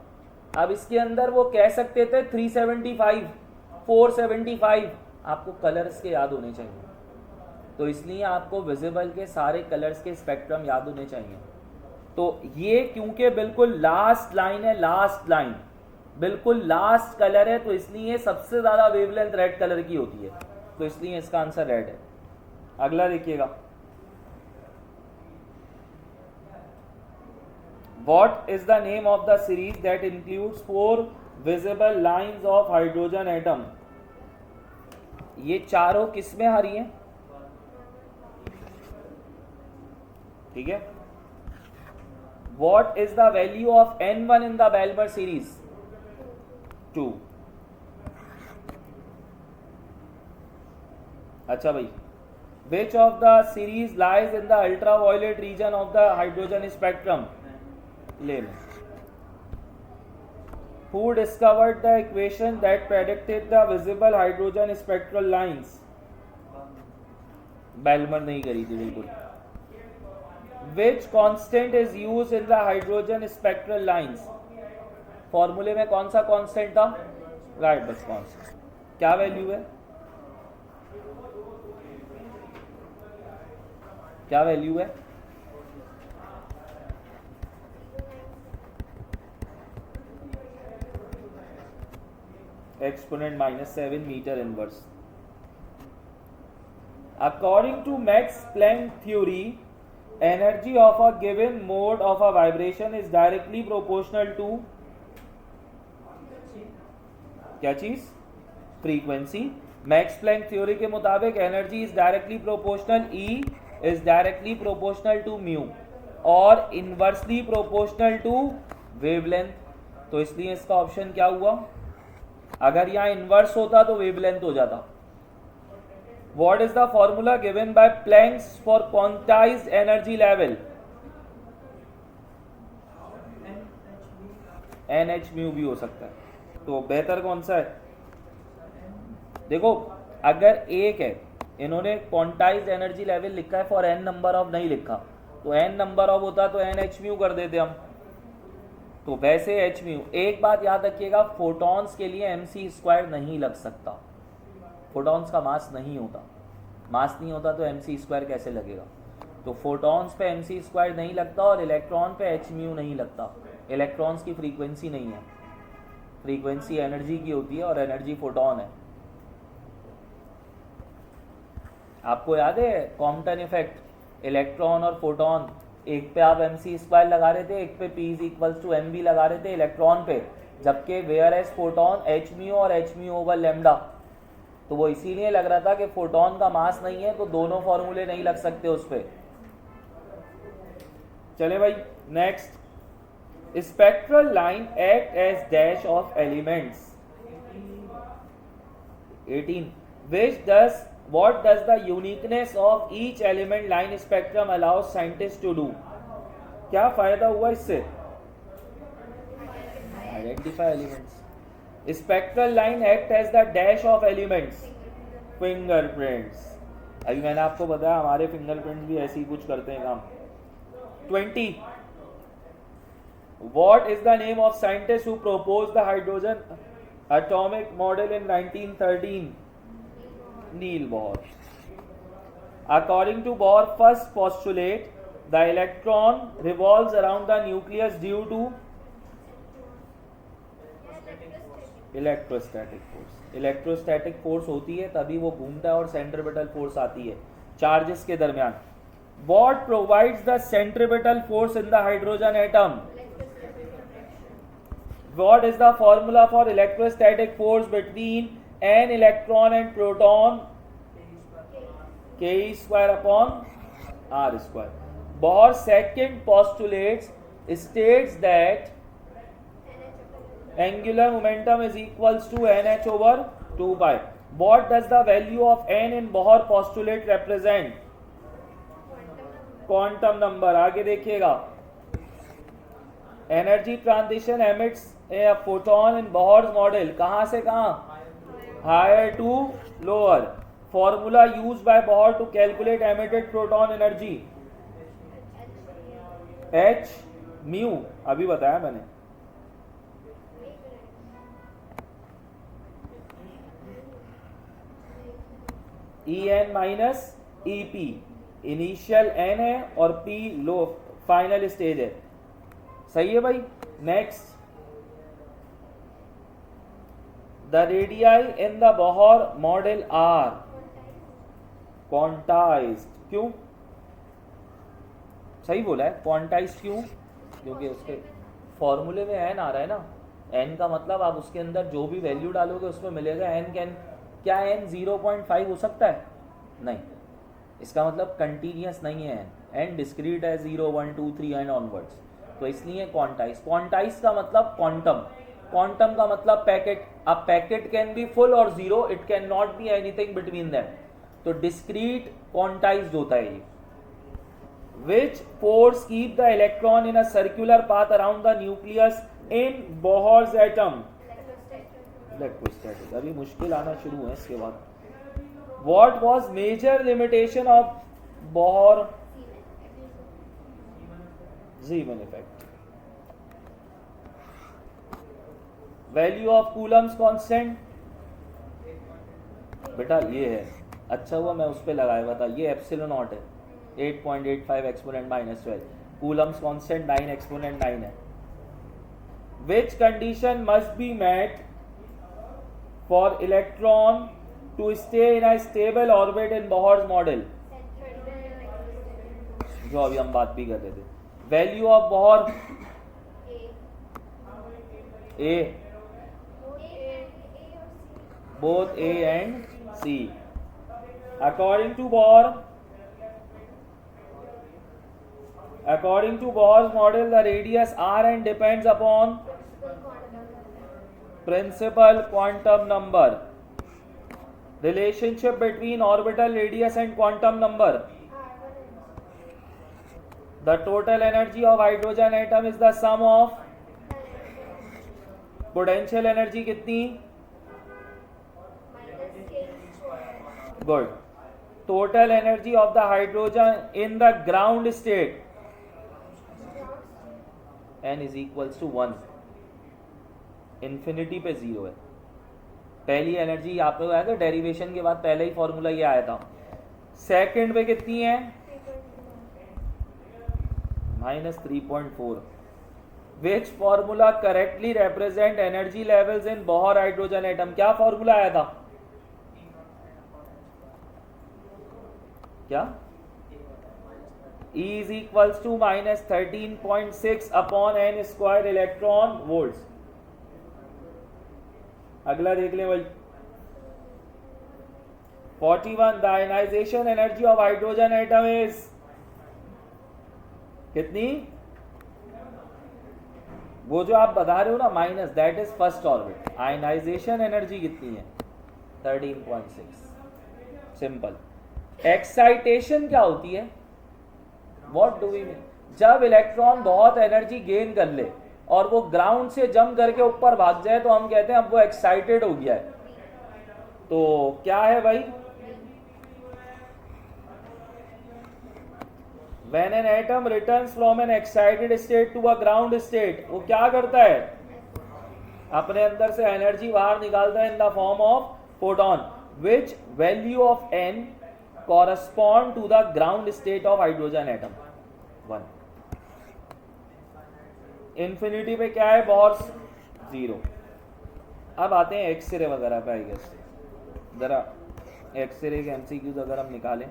अब इसके अंदर वो कह सकते थे 375, 475, आपको कलर्स के याद होने चाहिए, तो इसलिए आपको विजिबल के सारे कलर्स के स्पेक्ट्रम याद होने चाहिए। तो ये क्योंकि बिल्कुल लास्ट लाइन है, लास्ट लाइन बिल्कुल लास्ट कलर है, तो इसलिए सबसे ज्यादा वेवलेंथ रेड कलर की होती है, तो इसलिए इसका आंसर रेड है। अगला देखिएगा, What is the name of the series that includes 4 visible lines of hydrogen atom? ये चारों किस में आ रही हैं? ठीक है। What is the value of N1 in the Balmer series? 2. अच्छा भाई, which of the series lies in the ultraviolet region of the hydrogen spectrum? ले लो। Who discovered the equation that predicted the visible hydrogen spectral lines? बेल्मर नहीं करी थी बिल्कुल। Which constant is used in the hydrogen spectral lines? फॉर्मूले में कौन सा कांस्टेंट था? Right constant. क्या वैल्यू है? क्या वैल्यू है? exponent -7 meter inverse. According to Max Planck theory, energy of a given mode of a vibration is directly proportional to क्या चीज? फ्रीक्वेंसी। मैक्स प्लैंक थ्योरी के मुताबिक energy is directly proportional, E is directly proportional to mu और इनवर्सली प्रोपोर्शनल टू वेवलेंथ, तो इसलिए इसका ऑप्शन क्या हुआ? अगर यहां इनवर्स होता तो वेवलेंथ हो जाता। What is the formula given by Planck's for quantized energy level? NH mu भी हो सकता है, तो बेहतर कौन सा है? देखो, अगर एक है, इन्होंने क्वांटाइज्ड एनर्जी लेवल लिखा है फॉर n नंबर ऑफ नहीं लिखा, तो n नंबर ऑफ होता तो NH म्यू कर देते हम, तो वैसे h म्यू। एक बात याद रखिएगा, फोटॉन्स के लिए mc² नहीं लग सकता, फोटॉन्स का मास नहीं होता, मास नहीं होता तो mc² कैसे लगेगा? तो फोटॉन्स पे mc² नहीं लगता और इलेक्ट्रॉन पे h म्यू नहीं लगता। इलेक्ट्रॉन्स की फ्रीक्वेंसी नहीं है, फ्रीक्वेंसी एनर्जी की होती है और एनर्जी फोटॉन है। आपको याद है कॉम्पटन इफेक्ट, इलेक्ट्रॉन और फोटॉन, एक पे आप mc² लगा रहे थे, एक पे P = mv लगा रहे थे इलेक्ट्रॉन पे, जबकि where as photon h mu और h म्यू ओवर लैम्डा, तो वो इसीलिए लग रहा था कि फोटॉन का मास नहीं है, तो दोनों फॉर्मूले नहीं लग सकते उस पे। चले भाई next, spectral line act as dash of elements. 18 what does the uniqueness of each element line spectrum allows scientists to do? क्या फायदा हुआ इससे? Identify elements. Spectral line act as the dash of elements. Fingerprints. अभी मैंने आपको बताया हमारे फिंगरप्रिंट्स भी ऐसे ही कुछ करते हैं काम। 20 What is the name of scientist who proposed the hydrogen atomic model in 1913? Neil Bohr. According to Bohr's first postulate, the electron revolves around the nucleus due to electrostatic force. Electrostatic force होती है तभी वो घूमता है और सेंट्रीपिटल फोर्स आती है चार्जेस के दरमियान। What provides the centripetal force in the hydrogen atom? What is the formula for electrostatic force between an electron and proton? Ke²/r². Bohr's second postulate states that angular momentum is equals to nh/2π. What does the value of n in Bohr postulate represent? Quantum number. आगे देखिएगा, energy transition emits a photon in Bohr's model, कहां से कहां? Higher to lower. Formula used by Bohr to calculate emitted proton energy, h mu, अभी बताया मैंने। E N minus E P, initial N है और पी लो फाइनल स्टेज है, सही है भाई। Next, the radii in the Bohr model are quantized, क्यों सही बोला है क्वांटाइज्ड, क्यों? क्योंकि उसके फॉर्मूले में एन आ रहा है ना, एन का मतलब आप उसके अंदर जो भी वैल्यू डालोगे उसमें मिलेगा एन। कैन क्या एन 0.5 हो सकता है? नहीं, इसका मतलब कंटिन्यूस नहीं है एन, एन डिस्क्रीट है 0 1 2 3 एंड ऑनवर्ड्स, तो इसलिए क्वांटाइज। क्वांटाइज का मतलब क्वांटम, क्वांटम का मतलब पैकेट। अब पैकेट कैन बी फुल और zero, it can not be anything between them, तो डिस्क्रीट क्वांटाइज्ड होता है ये। Which force keep the electron in a circular path around the nucleus in Bohr's atom? Electrostatic। अभी मुश्किल आना शुरू है इसके बाद। What was major limitation of Bohr Zeeman effect? Value of Coulomb's constant? बेटा ये है, अच्छा हुआ मैं उस पर लगाया हुआ था, ये एप्सिलॉन नॉट है 8.85 exponent minus 12, Coulomb's constant 9 exponent 9 है। Which condition must be met for electron to stay in a stable orbit in Bohr's model, जो अभी हम बात भी कर रहे थे। Value of Bohr A, both A and C. According to Bohr's model, the radius Rn depends upon principal quantum number. Relationship between orbital radius and quantum number. The total energy of hydrogen atom is the sum of potential energy कितनी? Good. Total energy of the hydrogen in the ground state, n is equals to 1, infinity पे 0 है। पहली एनर्जी आप लोग आया था डेरिवेशन के बाद, पहले ही फॉर्मूला ये आया था। सेकंड पे कितनी है? -3.4। Which formula correctly represent energy levels in Bohr hydrogen atom? क्या फॉर्मूला आया था? क्या? E is equals to -13.6 upon n square electron volts. अगला देख ले भाई, 41। The ionization energy of hydrogen atom is कितनी? वो जो आप बता रहे हो ना minus, that is first orbit. Ionization energy कितनी है? 13.6। सिंपल। एक्साइटेशन क्या होती है? What do we mean? जब इलेक्ट्रॉन बहुत एनर्जी गेन कर ले और वो ग्राउंड से जंप करके ऊपर भाग जाए तो हम कहते हैं अब वो एक्साइटेड हो गया है। तो क्या है भाई? When an atom returns from an excited state to a ground state, वो क्या करता है? अपने अंदर से एनर्जी बाहर निकालता है इन the form of photon. Which value of n correspond to the ground state of hydrogen atom? 1। Infinity पे क्या है? बोहर्स 0। अब आते हैं एक्सरे वगैरह पे। आई गेस जरा एक्सरे के एमसीक्यूज अगर हम निकालें,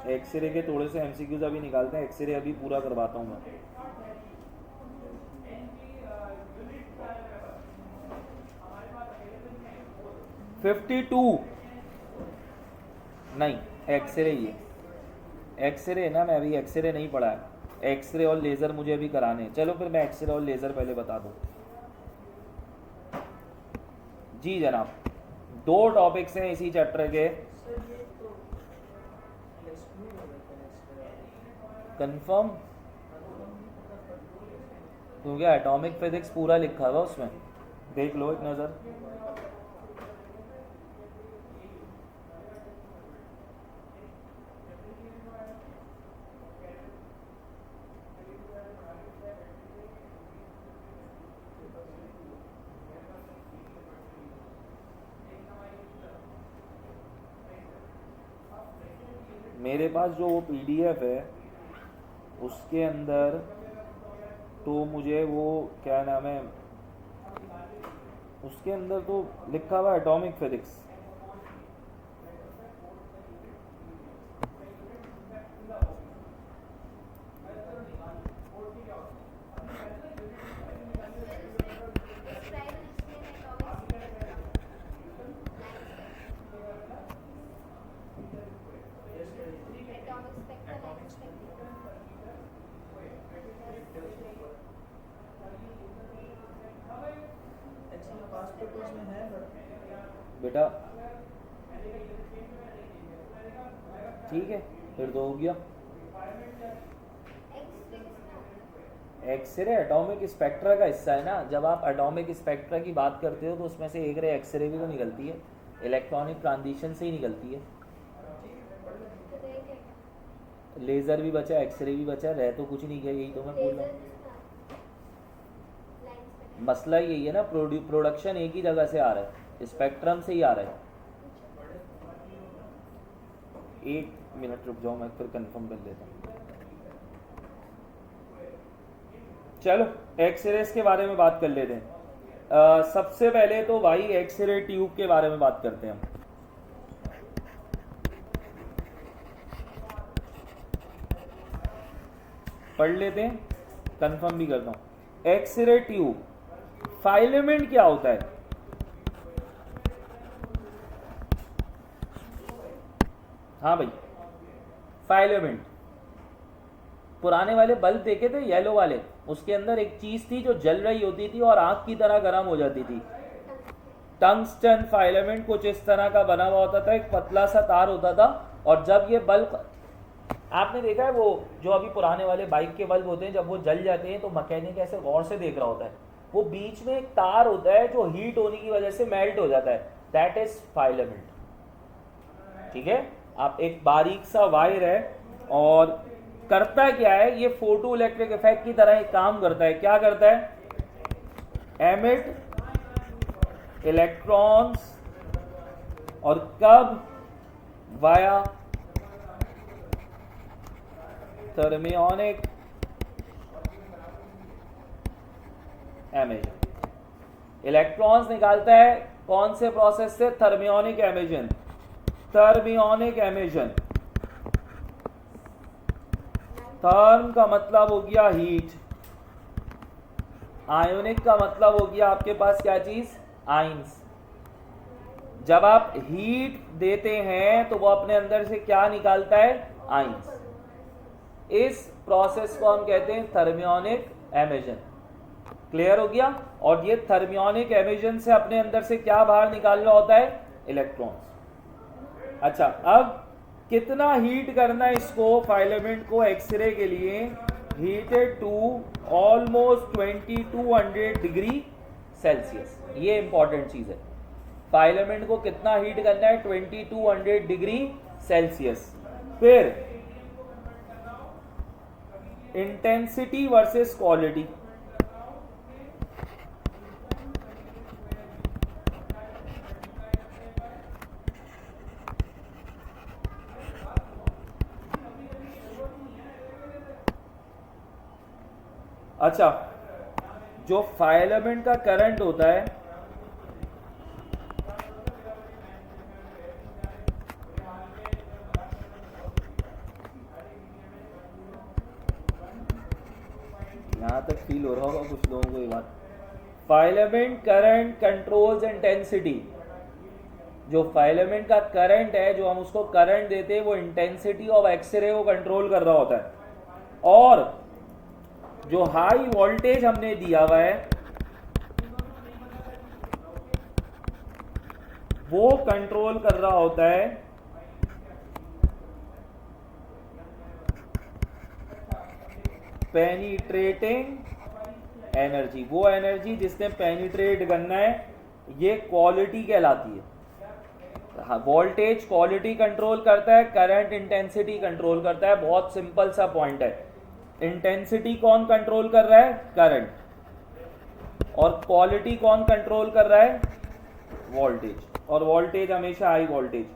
एक्सरे के थोड़े से एमसीक्यूज अभी निकालते हैं। एक्सरे अभी पूरा करवाता हूं मैं। नहीं, एक्सरे ही है। एक्सरे ना, मैं अभी एक्सरे नहीं पढ़ा है। एक्सरे और लेज़र मुझे अभी कराने हैं। चलो फिर मैं एक्सरे और लेज़र पहले बता दूं। जी जनाब, 2 टॉपिक्स हैं इसी चैप्टर के। कंफर्म? क्योंकि एटॉमिक फिजिक्स पूरा लिखा हुआ उसमें, देख लो एक नज़र। मेरे पास जो वो PDF है उसके अंदर तो मुझे वो क्या नाम है, उसके अंदर तो लिखा हुआ है एटॉमिक फिजिक्स। बेटा ठीक है, फिर तो हो गया। एक्सरे एटॉमिक स्पेक्ट्रा का हिस्सा है ना। जब आप एटॉमिक स्पेक्ट्रा की बात करते हो तो उसमें से एक रे एक्सरे भी तो निकलती है, इलेक्ट्रॉनिक ट्रांजिशन से ही निकलती है। लेज़र भी बचा, एक्सरे भी बचा, रह तो कुछ नहीं गया, यही तो मैं बोल रहा हूँ। मसला यही है ना, प्रोडक्शन एक ही जगह से आ रहा है, स्पेक्ट्रम से ही आ रहा है। एक मिनट रुक जाओ, मैं फिर कंफर्म कर लेता हूँ। चलो एक्सरेस के बारे में बात कर लेते हैं। सबसे पहले तो भाई एक्सरे ट्यूब के बारे में बात करते हैं हम। पढ़ लेते हैं, कंफर्म भी करता हूँ। एक्सरे ट्यूब, फाइलेमेंट क्या होता है? हाँ भाई, फाइलेमेंट। पुराने वाले बल्ब देखे थे येलो वाले, उसके अंदर एक चीज थी जो जल रही होती थी और आग की तरह गर्म हो जाती थी। टंगस्टन फाइलेमेंट कुछ इस तरह का बना हुआ होता था, एक पतला सा तार होता था। और जब ये बल्ब, आपने देखा है वो जो अभी पुराने वाले बाइक के बल्ब होते हैं, जब वो जल जाते हैं तो मैकेनिक ऐसे गौर से देख रहा होता है, वो बीच में एक तार होता है जो हीट होने की वजह से मेल्ट हो जाता है, दैट इज फाइलेमेंट। ठीक है, आप एक बारीक सा वायर है और करता क्या है, ये फोटो इलेक्ट्रिक इफेक्ट की तरह एक काम करता है। क्या करता है? एमिट इलेक्ट्रॉन्स, और कब? Via thermionic emission. इलेक्ट्रॉन्स निकालता है कौन से प्रोसेस से? Thermionic emission. Thermionic emission, therm का मतलब हो गया हीट, आयोनिक का मतलब हो गया आपके पास क्या चीज? आइंस। जब आप हीट देते हैं तो वो अपने अंदर से क्या निकालता है? आइंस। इस प्रोसेस को हम कहते हैं थर्मियोनिक एमिशन। क्लियर हो गया? और ये थर्मियोनिक एमिशन से अपने अंदर से क्या बाहर निकाल रहा होता है? इलेक्ट्रॉन्स। अच्छा, अब कितना हीट करना है इसको, फाइलेमेंट को, एक्सरे के लिए? Heated to almost 2200 degree Celsius. ये इंपॉर्टेंट चीज है। फाइलेमेंट को कितना हीट करना है? 2200 डिग्री सेल्सियस। फिर इंटेंसिटी वर्सेस क्वालिटी। अच्छा, जो फाइलेमेंट का करंट होता है, यहां तक फील हो रहा होगा कुछ लोगों को ये बात। फाइलेमेंट करंट कंट्रोल्स इंटेंसिटी। जो फाइलेमेंट का करंट है, जो हम उसको करंट देते हैं, वो इंटेंसिटी ऑफ एक्सरे को कंट्रोल कर रहा होता है। और जो हाई वोल्टेज हमने दिया हुआ है वो कंट्रोल कर रहा होता है पेनिट्रेटिंग एनर्जी। वो एनर्जी जिसने पेनिट्रेट करना है, ये क्वालिटी कहलाती है। वोल्टेज क्वालिटी कंट्रोल करता है, करंट इंटेंसिटी कंट्रोल करता है। बहुत सिंपल सा पॉइंट है। इंटेंसिटी कौन कंट्रोल कर रहा है? करंट। और क्वालिटी कौन कंट्रोल कर रहा है? वोल्टेज। और वोल्टेज हमेशा high voltage.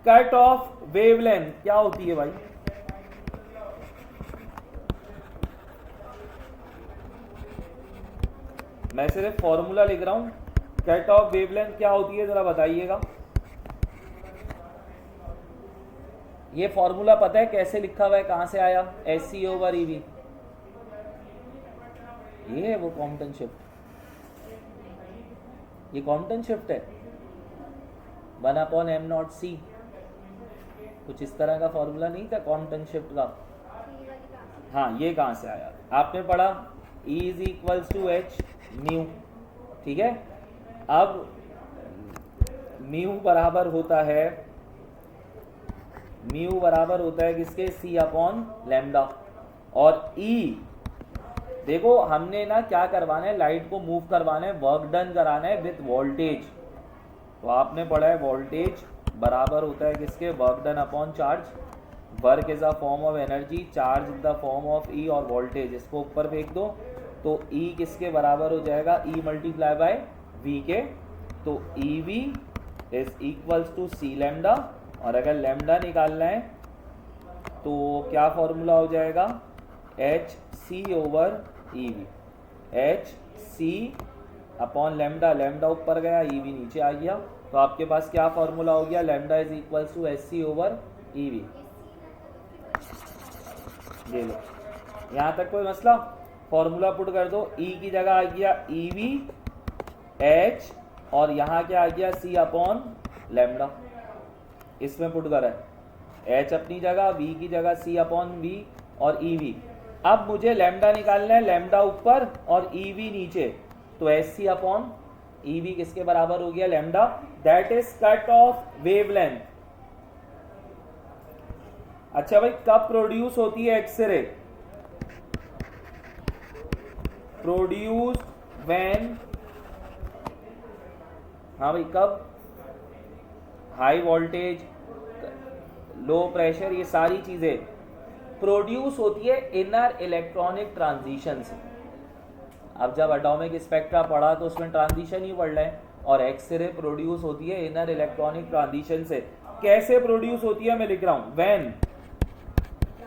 Cut off wavelength क्या होती है भाई? मैं सिर्फ फॉर्मूला लिख रहा हूं। कट ऑफ वेवलेंथ क्या होती है जरा बताइएगा। ये फॉर्मूला पता है कैसे लिखा हुआ है, कहां से आया? SC over EV। ये है वो कॉम्पटन शिफ्ट, ये कॉम्पटन शिफ्ट है 1/m0c। कुछ इस तरह का फॉर्मूला नहीं था कॉम्पटन शिफ्ट का? हाँ, ये कहां से आया? आपने पढ़ा E is equals to H mu, ठीक है। अब म्यू बराबर होता है किसके? C upon lambda. और E देखो हमने ना क्या करवाना है, लाइट को मूव करवाना है, वर्क डन कराना है विथ वोल्टेज। तो आपने पढ़ा है वोल्टेज बराबर होता है किसके? Work done upon charge. Work is a form of energy, charge is the form of E, और वोल्टेज इसको ऊपर फेंक दो तो E किसके बराबर हो जाएगा? E मल्टीप्लाई बाय V के। तो EV is equals to C lambda, और अगर लैम्डा निकालना है तो क्या फॉर्मूला हो जाएगा? HC over EV। HC upon lambda, lambda ऊपर गया, EV नीचे आ गया, तो आपके पास क्या फॉर्मूला हो गया? Lambda is equals to SC over EV। ये लो, यहाँ तक कोई मसला? फॉर्मूला पुट कर दो, E की जगह आ गया EV H, और यहाँ क्या आ गया? C upon lambda. इसमें पुट करा है H अपनी जगह, V की जगह C अपॉन V और EV। अब मुझे लैम्डा निकालना है, लैम्डा ऊपर और EV नीचे, तो SC अपॉन EV किसके बराबर हो गया? Lambda. That is cut off wavelength. अच्छा भाई, कब प्रोड्यूस होती है एक्सरे? प्रोड्यूस व्हेन, हाँ भाई कब? हाई वोल्टेज, लो प्रेशर, ये सारी चीजें प्रोड्यूस होती है इनर इलेक्ट्रॉनिक ट्रांजिशन से। अब जब एटॉमिक स्पेक्ट्रा पढ़ा तो उसमें ट्रांजिशन ही पढ़ रहे हैं, और एक्सरे प्रोड्यूस होती है इनर इलेक्ट्रॉनिक ट्रांजिशन से। कैसे प्रोड्यूस होती है मैं लिख रहा हूं, when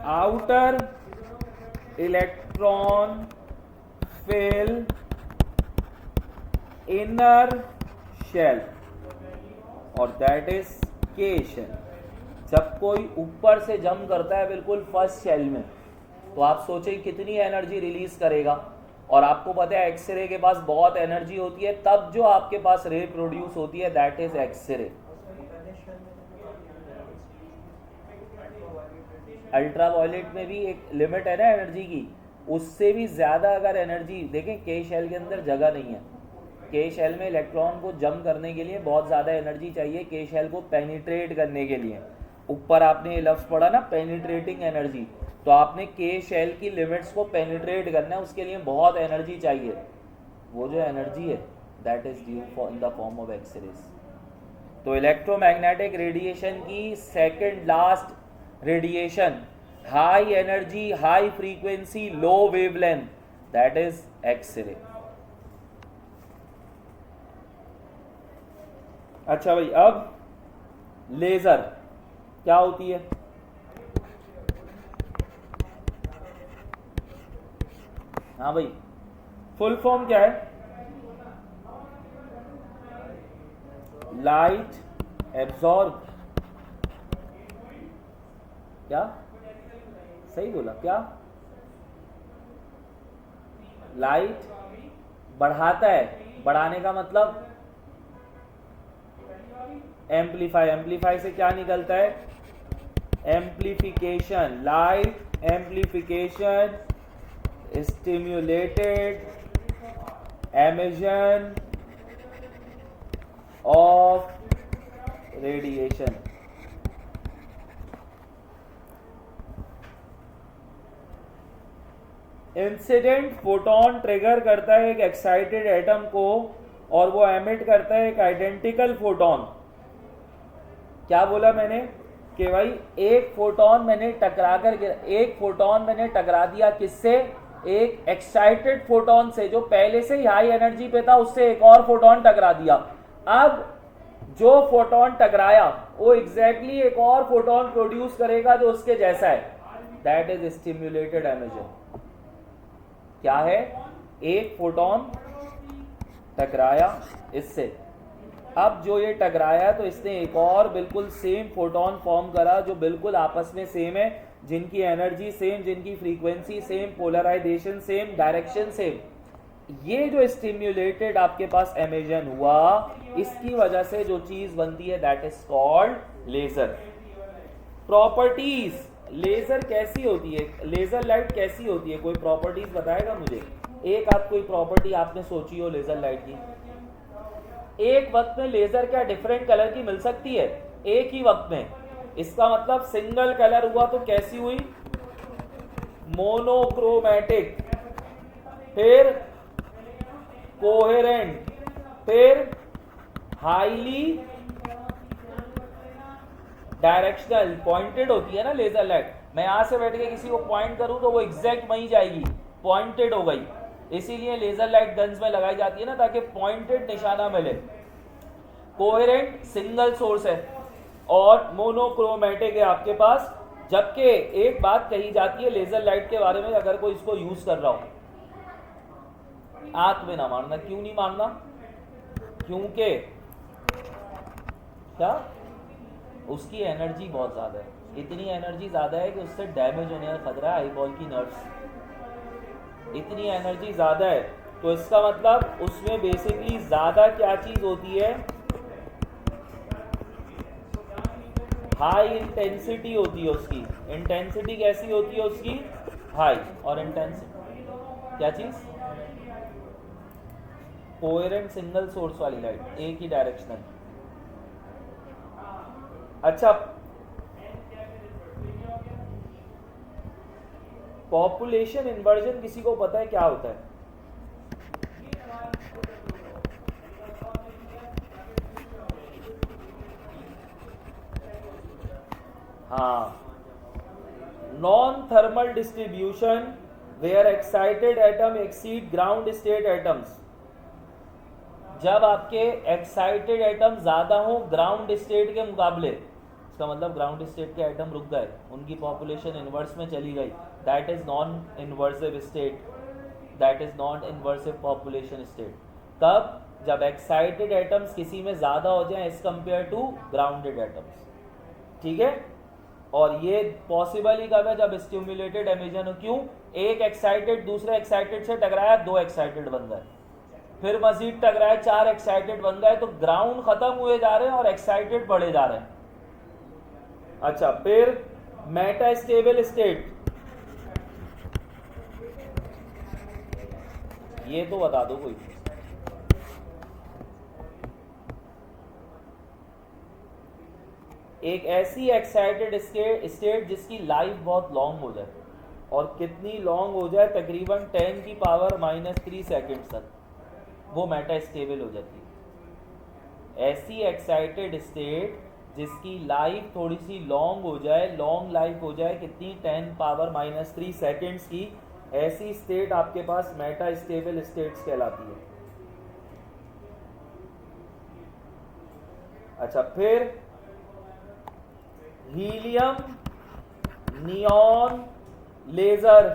outer electron fill inner shell, और दैट इज के शेल। जब कोई ऊपर से जंप करता है बिल्कुल फर्स्ट शेल में, तो आप सोचें कितनी एनर्जी रिलीज करेगा। और आपको पता है एक्सरे के पास बहुत एनर्जी होती है, तब जो आपके पास रे प्रोड्यूस होती है दैट इज एक्सरे। अल्ट्रावायलेट में भी एक लिमिट है ना एनर्जी की, उससे भी ज्यादा अगर एनर्जी देखें, के शेल के अंदर जगह नहीं है। के शेल में इलेक्ट्रॉन को जंप करने के लिए बहुत ज्यादा एनर्जी चाहिए, के शेल को पेनिट्रेट करने के लिए। ऊपर आपने ये लफ्ज पढ़ा ना, पेनिट्रेटिंग एनर्जी, तो आपने के शेल की लिमिट्स को पेनिट्रेट करना है, उसके लिए बहुत एनर्जी चाहिए। वो जो एनर्जी है that is due in the form of X-rays. तो इलेक्ट्रोमैग्नेटिक रेडिएशन की second last radiation, high energy, high frequency, low wavelength, that is X-ray. अच्छा भाई, अब लेजर क्या होती है? हाँ भाई, फुल फॉर्म क्या है? लाइट एब्जॉर्ब, क्या सही बोला क्या? लाइट बढ़ाता है, बढ़ाने का मतलब एम्पलीफाई, एम्पलीफाई से क्या निकलता है? Amplification, light amplification, stimulated emission of radiation. Incident photon trigger करता है एक एक्साइटेड एटम को, और वो एमिट करता है एक आइडेंटिकल फोटोन। क्या बोला मैंने कि भाई एक फोटोन मैंने टकरा दिया किससे? एक एक्साइटेड फोटोन से, जो पहले से ही हाई एनर्जी पे था, उससे एक और फोटोन टकरा दिया। अब जो फोटोन टकराया वो एग्जैक्टली एक और फोटोन प्रोड्यूस करेगा जो उसके जैसा है, दैट इज स्टिम्युलेटेड एमिशन। क्या है? एक फोटोन टकराया इससे, अब जो ये टकराया तो इसने एक और बिल्कुल सेम फोटोन फॉर्म करा जो बिल्कुल आपस में सेम है, जिनकी एनर्जी सेम, जिनकी frequency same, polarization same, direction same. ये जो स्टिम्युलेटेड आपके पास एमिशन हुआ, इसकी वजह से जो चीज बनती है that is called laser. Properties, laser कैसी होती है, लेजर लाइट कैसी होती है, कोई प्रॉपर्टीज बताएगा मुझे? एक आध कोई प्रॉपर्टी आपने सोची हो लेजर लाइट की? एक वक्त में लेजर क्या डिफरेंट कलर की मिल सकती है? एक ही वक्त में। इसका मतलब सिंगल कलर हुआ तो कैसी हुई? मोनोक्रोमैटिक, फिर कोहेरेंट, फिर हाईली डायरेक्शनल। पॉइंटेड होती है ना लेजर लाइट, मैं यहां से बैठ के किसी को पॉइंट करूं तो वो एग्जैक्ट वहीं जाएगी, पॉइंटेड हो गई। इसीलिए लेजर लाइट गन्स में लगाई जाती है ना, ताकि पॉइंटेड निशाना मिले। कोहेरेंट सिंगल सोर्स है और मोनोक्रोमैटिक है आपके पास। जबकि एक बात कही जाती है लेजर लाइट के बारे में, अगर कोई इसको यूज कर रहा हो, आंख में ना मारना। क्यों नहीं मारना? क्योंकि क्या? उसकी एनर्जी बहुत ज्यादा है, इतनी एनर्जी ज्यादा है कि उससे डैमेज होने का खतरा है आईबॉल की नर्व्स। इतनी एनर्जी ज्यादा है, तो इसका मतलब उसमें बेसिकली ज्यादा क्या चीज होती है? हाई इंटेंसिटी होती है उसकी। इंटेंसिटी कैसी होती है उसकी? हाई। और इंटेंसिटी क्या चीज? कोहेरेंट सिंगल सोर्स वाली लाइट, एक ही डायरेक्शनल। अच्छा, पॉपुलेशन इन्वर्जन किसी को पता है क्या होता है? हाँ, non thermal distribution where excited atom exceed ground state atoms. जब आपके एक्साइटेड एटम ज्यादा हो ग्राउंड स्टेट के मुकाबले, इसका मतलब ग्राउंड स्टेट के एटम रुक गए, उनकी पॉपुलेशन इन्वर्स में चली गई, that is non inversive state, that is non inversive population state. कब? जब एक्साइटेड एटम्स किसी में ज्यादा हो जाए as compare to grounded atoms. ठीक है? और ये पॉसिबल ही कब है? जब स्टिम्युलेटेड एमिशन हो। क्यों? एक एक्साइटेड दूसरे एक्साइटेड से टकराया, दो एक्साइटेड बन गए, फिर मजीद टकराए, चार एक्साइटेड बन गए, तो ग्राउंड खत्म हुए जा रहे हैं और एक्साइटेड बढ़े जा रहे हैं। अच्छा, फिर मेटा स्टेबल स्टेट, ये तो बता दो कोई। एक ऐसी एक्साइटेड स्टेट जिसकी लाइफ बहुत लॉन्ग हो जाए, और कितनी लॉन्ग हो जाए? तकरीबन 10 की पावर -3 सेकेंड तक, वो मेटा स्टेबल हो जाती है। ऐसी एक्साइटेड स्टेट जिसकी लाइफ थोड़ी सी लॉन्ग हो जाए, लॉन्ग लाइफ हो जाए, कितनी? 10 पावर -3 सेकेंड्स की, ऐसी स्टेट आपके पास मेटा स्टेबल स्टेट्स कहलाती है। अच्छा, फिर हीलियम नियॉन लेजर।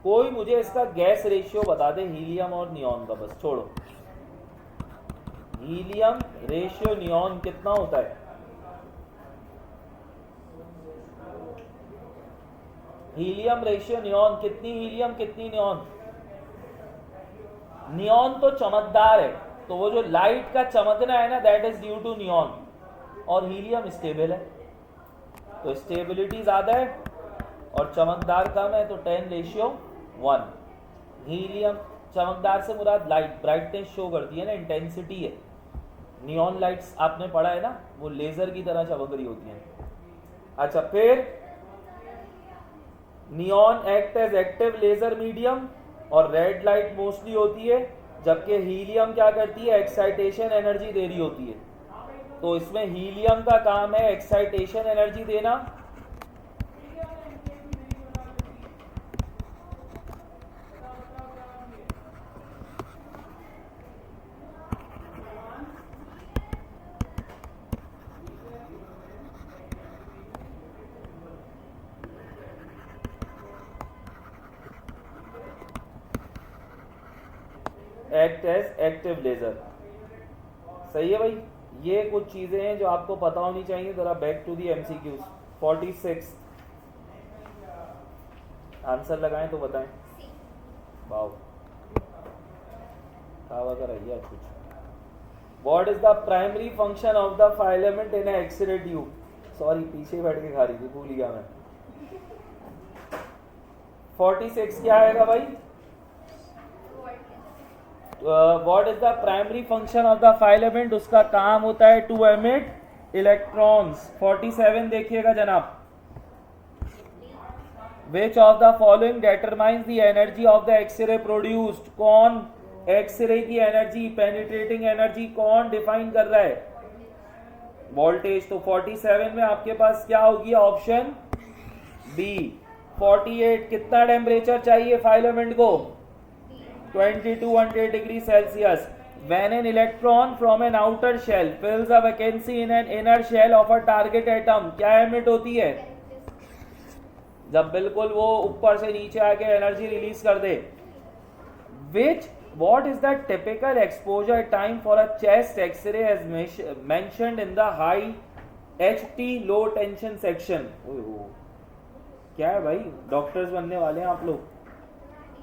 कोई मुझे इसका गैस रेशियो बता दे हीलियम और नियॉन का, बस छोड़ो। हीलियम रेशियो नियॉन कितना होता है? हीलियम रेशियो नियॉन, कितनी हीलियम कितनी नियॉन? नियॉन तो चमकदार है, तो वो जो लाइट का चमकना है ना, that is due to neon. और हीलियम स्टेबल है, तो स्टेबिलिटी ज्यादा है और चमकदार कम है, तो 10:1। हीलियम, चमकदार से मुराद लाइट, ब्राइटनेस शो करती है ना, इंटेंसिटी है। नियॉन लाइट्स आपने पढ़ा है ना, वो लेजर की तरह चमक रही होती हैं। अच्छा, फिर neon act as active laser medium, और रेड लाइट मोस्टली होती है, जबकि हीलियम क्या करती है? एक्साइटेशन एनर्जी दे रही होती है। तो इसमें हीलियम का काम है एक्साइटेशन एनर्जी देना, एक्ट एज एक्टिव लेजर। सही है भाई, ये कुछ चीजें हैं जो आपको पता होनी चाहिए। जरा back to the MCQs. 46 answer लगाएं तो बताएं। वाओ, खावा कर रही है कुछ। What is the primary function of the filament in a X-ray tube? Sorry, पीछे बैठ के खा रही थी, भूल गया मैं। 46 क्या आएगा भाई? What is the primary function of the filament? उसका काम होता है to emit electrons। 47 देखिएगा जनाब। Which of the following determines the energy of the X-ray produced? कौन एक्सरे की एनर्जी, पेनिट्रेटिंग एनर्जी कौन डिफाइन कर रहा है? वोल्टेज। तो 47 में आपके पास क्या होगी? Option B. 48 कितना टेम्परेचर चाहिए फाइलामेंट को? 2200 degree Celsius. When an electron from an outer shell fills a vacancy in an inner shell of a target atom, क्या एमिट होती है? जब बिल्कुल वो ऊपर से नीचे आके एनर्जी रिलीज कर दे। What is the typical exposure time for a chest X-ray as mentioned in the high HT low tension section? क्या है भाई, डॉक्टर्स बनने वाले हैं आप लोग।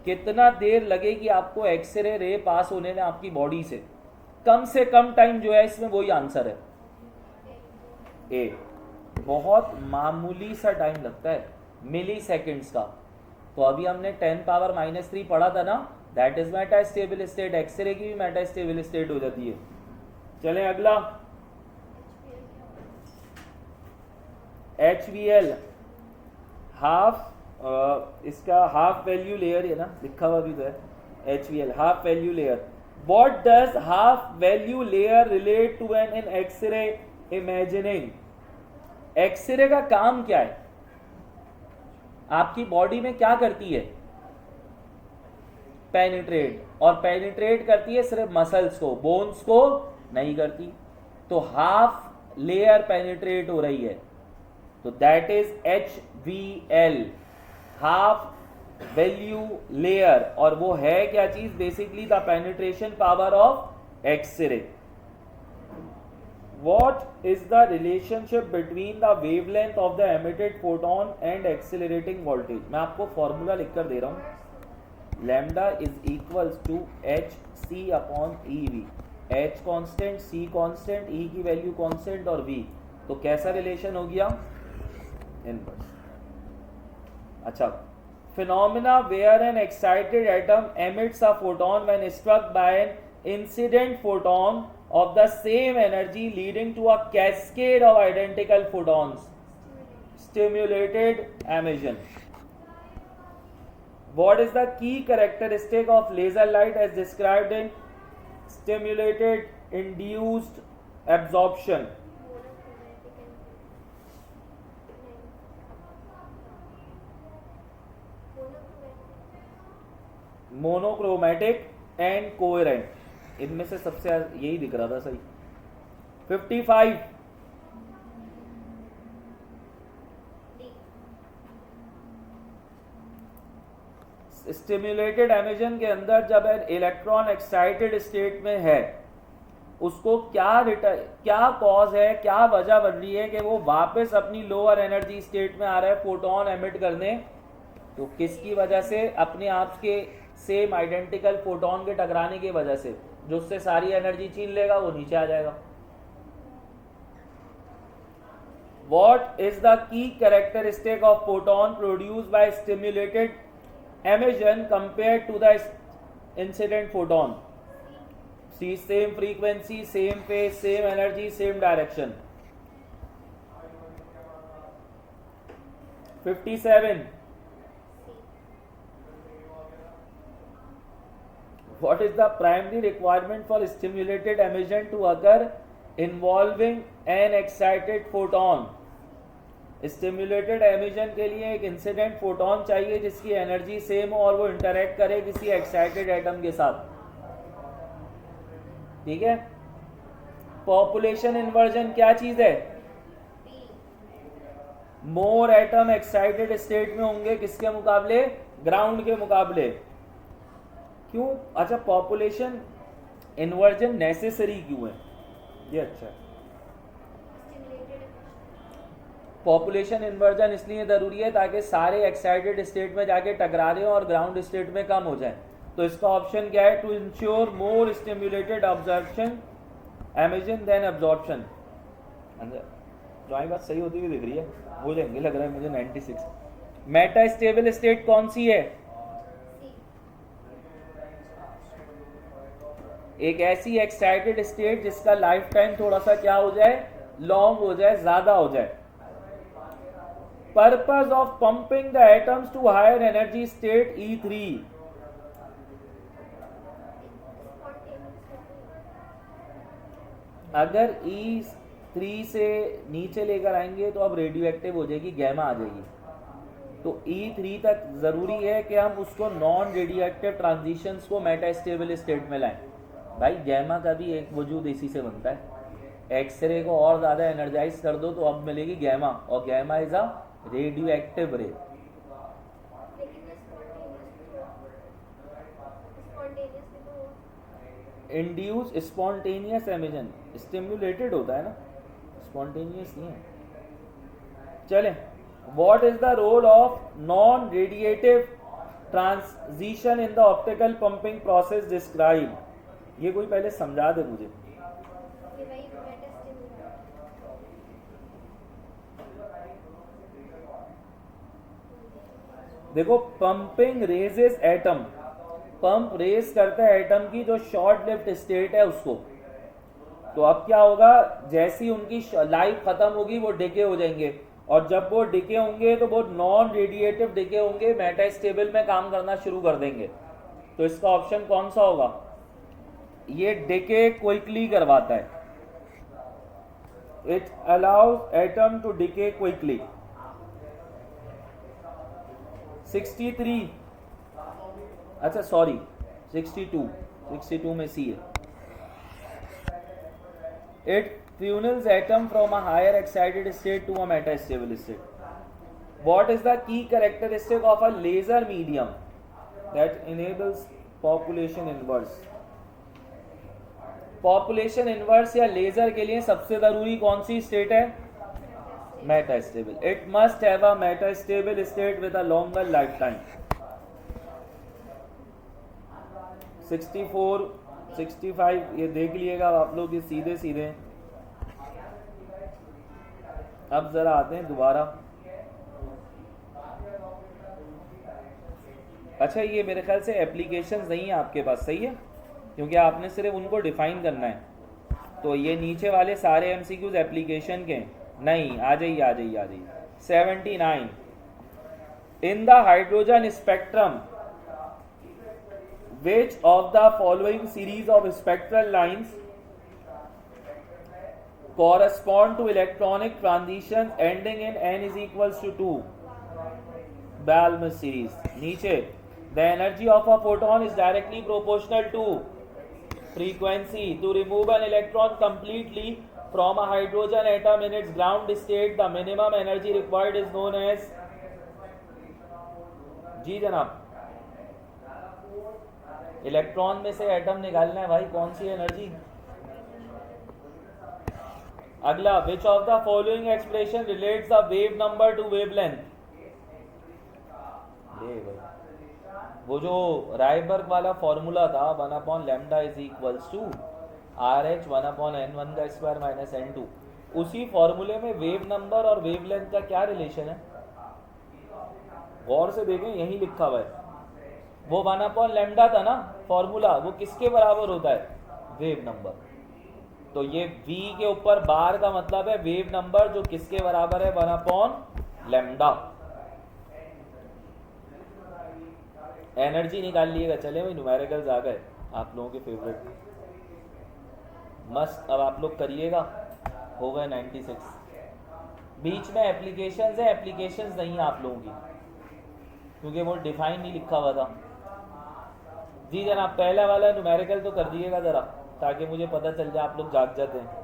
कितना देर लगेगी आपको एक्सरे रे पास होने में आपकी बॉडी से? कम टाइम जो है इसमें वही आंसर है ए। बहुत मामूली सा टाइम लगता है, मिली सेकेंड्स का। तो अभी हमने 10⁻³ पढ़ा था ना, that is metastable state. X-ray की भी मेटास्टेबल स्टेट हो जाती है। चलें अगला, HVL हाफ, इसका हाफ वैल्यू लेयर है ना, लिखा हुआ भी तो है HVL half value layer. What does half value layer relate to an in X-ray imagining? X-ray का काम क्या है? आपकी बॉडी में क्या करती है? पेनिट्रेट। और पेनिट्रेट करती है सिर्फ मसल्स को, बोन्स को नहीं करती। तो हाफ लेयर पेनिट्रेट हो रही है, तो दैट इज HVL हाफ वैल्यू लेयर। और वो है क्या चीज? Basically the penetration power of X-ray. What is the relationship between the wavelength of the emitted photon and accelerating voltage? मैं आपको फॉर्मूला लिखकर दे रहा हूं। Lambda is equals to HC upon EV। H constant, C constant, E की वैल्यू कांस्टेंट और V। तो कैसा रिलेशन हो गया? इनवर्स। अच्छा, phenomena where an excited atom emits a photon when struck by an incident photon of the same energy leading to a cascade of identical photons, stimulated emission. What is the key characteristic of laser light as described in stimulated induced absorption? Monochromatic and coherent। इनमें से सबसे यही दिख रहा था सही। 55 स्टिम्युलेटेड एमिशन के अंदर जब इलेक्ट्रॉन एक्साइटेड स्टेट में है, उसको क्या कॉज है, क्या वजह बन रही है कि वो वापस अपनी लोअर एनर्जी स्टेट में आ रहा है फोटोन एमिट करने? तो किसकी वजह से? अपने आप के सेम आइडेंटिकल फोटोन के टकराने की वजह से, जो उससे सारी एनर्जी छीन लेगा, वो नीचे आ जाएगा। What is the key characteristic of photon produced by stimulated emission compared to the incident photon? See, same frequency, same phase, same energy, same direction. 57 What is the primary requirement for stimulated emission to occur involving an excited photon? Stimulated emission के लिए एक इंसिडेंट फोटोन चाहिए जिसकी एनर्जी सेम हो और वो इंटरेक्ट करे किसी एक्साइटेड एटम के साथ। ठीक है। पॉपुलेशन इन्वर्जन क्या चीज है? मोर एटम एक्साइटेड स्टेट में होंगे किसके मुकाबले? ग्राउंड के मुकाबले। क्यों? अच्छा, पॉपुलेशन इन्वर्जन नेसेसरी क्यों है? ये अच्छा है। पॉपुलेशन इन्वर्जन इसलिए ज़रूरी है ताकि सारे एक्साइटेड स्टेट में जाके टकरा हो और ग्राउंड स्टेट में कम हो जाए। तो इसका ऑप्शन क्या है? To ensure more stimulated absorption emission than absorption. Drawing बात सही होती हुई दिख रही है, हो जाएंगे लग रहा है मुझे 96। मेटा स्टेबल स्टेट कौन सी है? एक ऐसी एक्साइटेड स्टेट जिसका लाइफ टाइम थोड़ा सा क्या हो जाए, लॉन्ग हो जाए, ज्यादा हो जाए। Purpose of pumping the atoms to higher energy state E3। अगर E3 से नीचे लेकर आएंगे तो अब रेडियो एक्टिव हो जाएगी, गैमा आ जाएगी। तो E3 तक जरूरी है कि हम उसको नॉन रेडियो एक्टिव ट्रांजिशंस को मेटा स्टेबल स्टेट में लाएं। भाई गैमा का भी एक वजूद इसी से बनता है। एक्सरे को और ज़्यादा एनर्जाइज कर दो तो अब मिलेगी गैमा, और gamma is a radioactive ray. Induce spontaneous emission stimulated होता है ना, स्पॉन्टेनियस नहीं है। चलें, what is the role of non radiative transition in the optical pumping process describe. ये कोई पहले समझा दे मुझे। देखो, pumping raises atom, pump raise करता है एटम की जो शॉर्ट लिव्ड स्टेट है उसको। तो अब क्या होगा, जैसी उनकी लाइफ खत्म होगी वो डिके हो जाएंगे, और जब वो डिके होंगे तो वो नॉन रेडिएटिव डिके होंगे, मेटा स्टेबल में काम करना शुरू कर देंगे। तो इसका ऑप्शन कौन सा होगा? ये डिके क्विकली करवाता है, it allows atom to decay quickly. 63, अच्छा सॉरी 62 में सी है। It funnels atom from a higher excited state to a metastable state. What is the key characteristic of a laser medium that enables population inverse? Population inverse या लेजर के लिए सबसे जरूरी कौन सी स्टेट है? Metastable. It must have a metastable state with a longer life time. 64, 65 ये देख लिएगा आप लोग, ये सीधे सीधे। अब जरा आते हैं दोबारा। अच्छा, ये मेरे ख्याल से एप्लीकेशंस नहीं है आपके पास, सही है, क्योंकि आपने सिर्फ उनको डिफाइन करना है। तो ये नीचे वाले सारे एमसीक्यूज एप्लीकेशन के नहीं। आ जाइए 79। In the hydrogen spectrum which of the following series of spectral lines correspond to electronic transitions ending in n is equals to 2? Balmer series। नीचे, the energy of a photon is directly proportional to frequency। To remove an electron completely from a hydrogen atom in its ground state, the minimum energy required is known as। जी जनाब, इलेक्ट्रॉन में से एटम निकालना है भाई, कौन सी एनर्जी? अगला, which of the following expression relates the wave number two wavelength? वो जो रायबर्ग वाला फॉर्मूला था 1/λ is equals to RH 1/n1 का स्क्वायर माइनस n2, उसी फॉर्मूले में वेव नंबर और वेवलेंथ का क्या रिलेशन है? गौर से देखें, यही लिखा हुआ है। वो 1/λ था ना फॉर्मूला, वो किसके बराबर होता है? Wave number. तो ये v के ऊपर बार का मतलब है वेव नंबर, जो किसके बराबर है? 1/λ। एनर्जी निकाल लिएगा। चले भाई, न्यूमेरिकल्स आ गए आप लोगों के फेवरेट, मस्त। अब आप लोग करिएगा, हो गए 96। बीच में एप्लीकेशंस है, एप्लीकेशंस नहीं है आप लोगों की, क्योंकि वो डिफाइन नहीं लिखा हुआ था। जी जनाब, पहला वाला न्यूमेरिकल तो कर दिएगा ज़रा, ताकि मुझे पता चल जाए आप लोग जाग जाते हैं।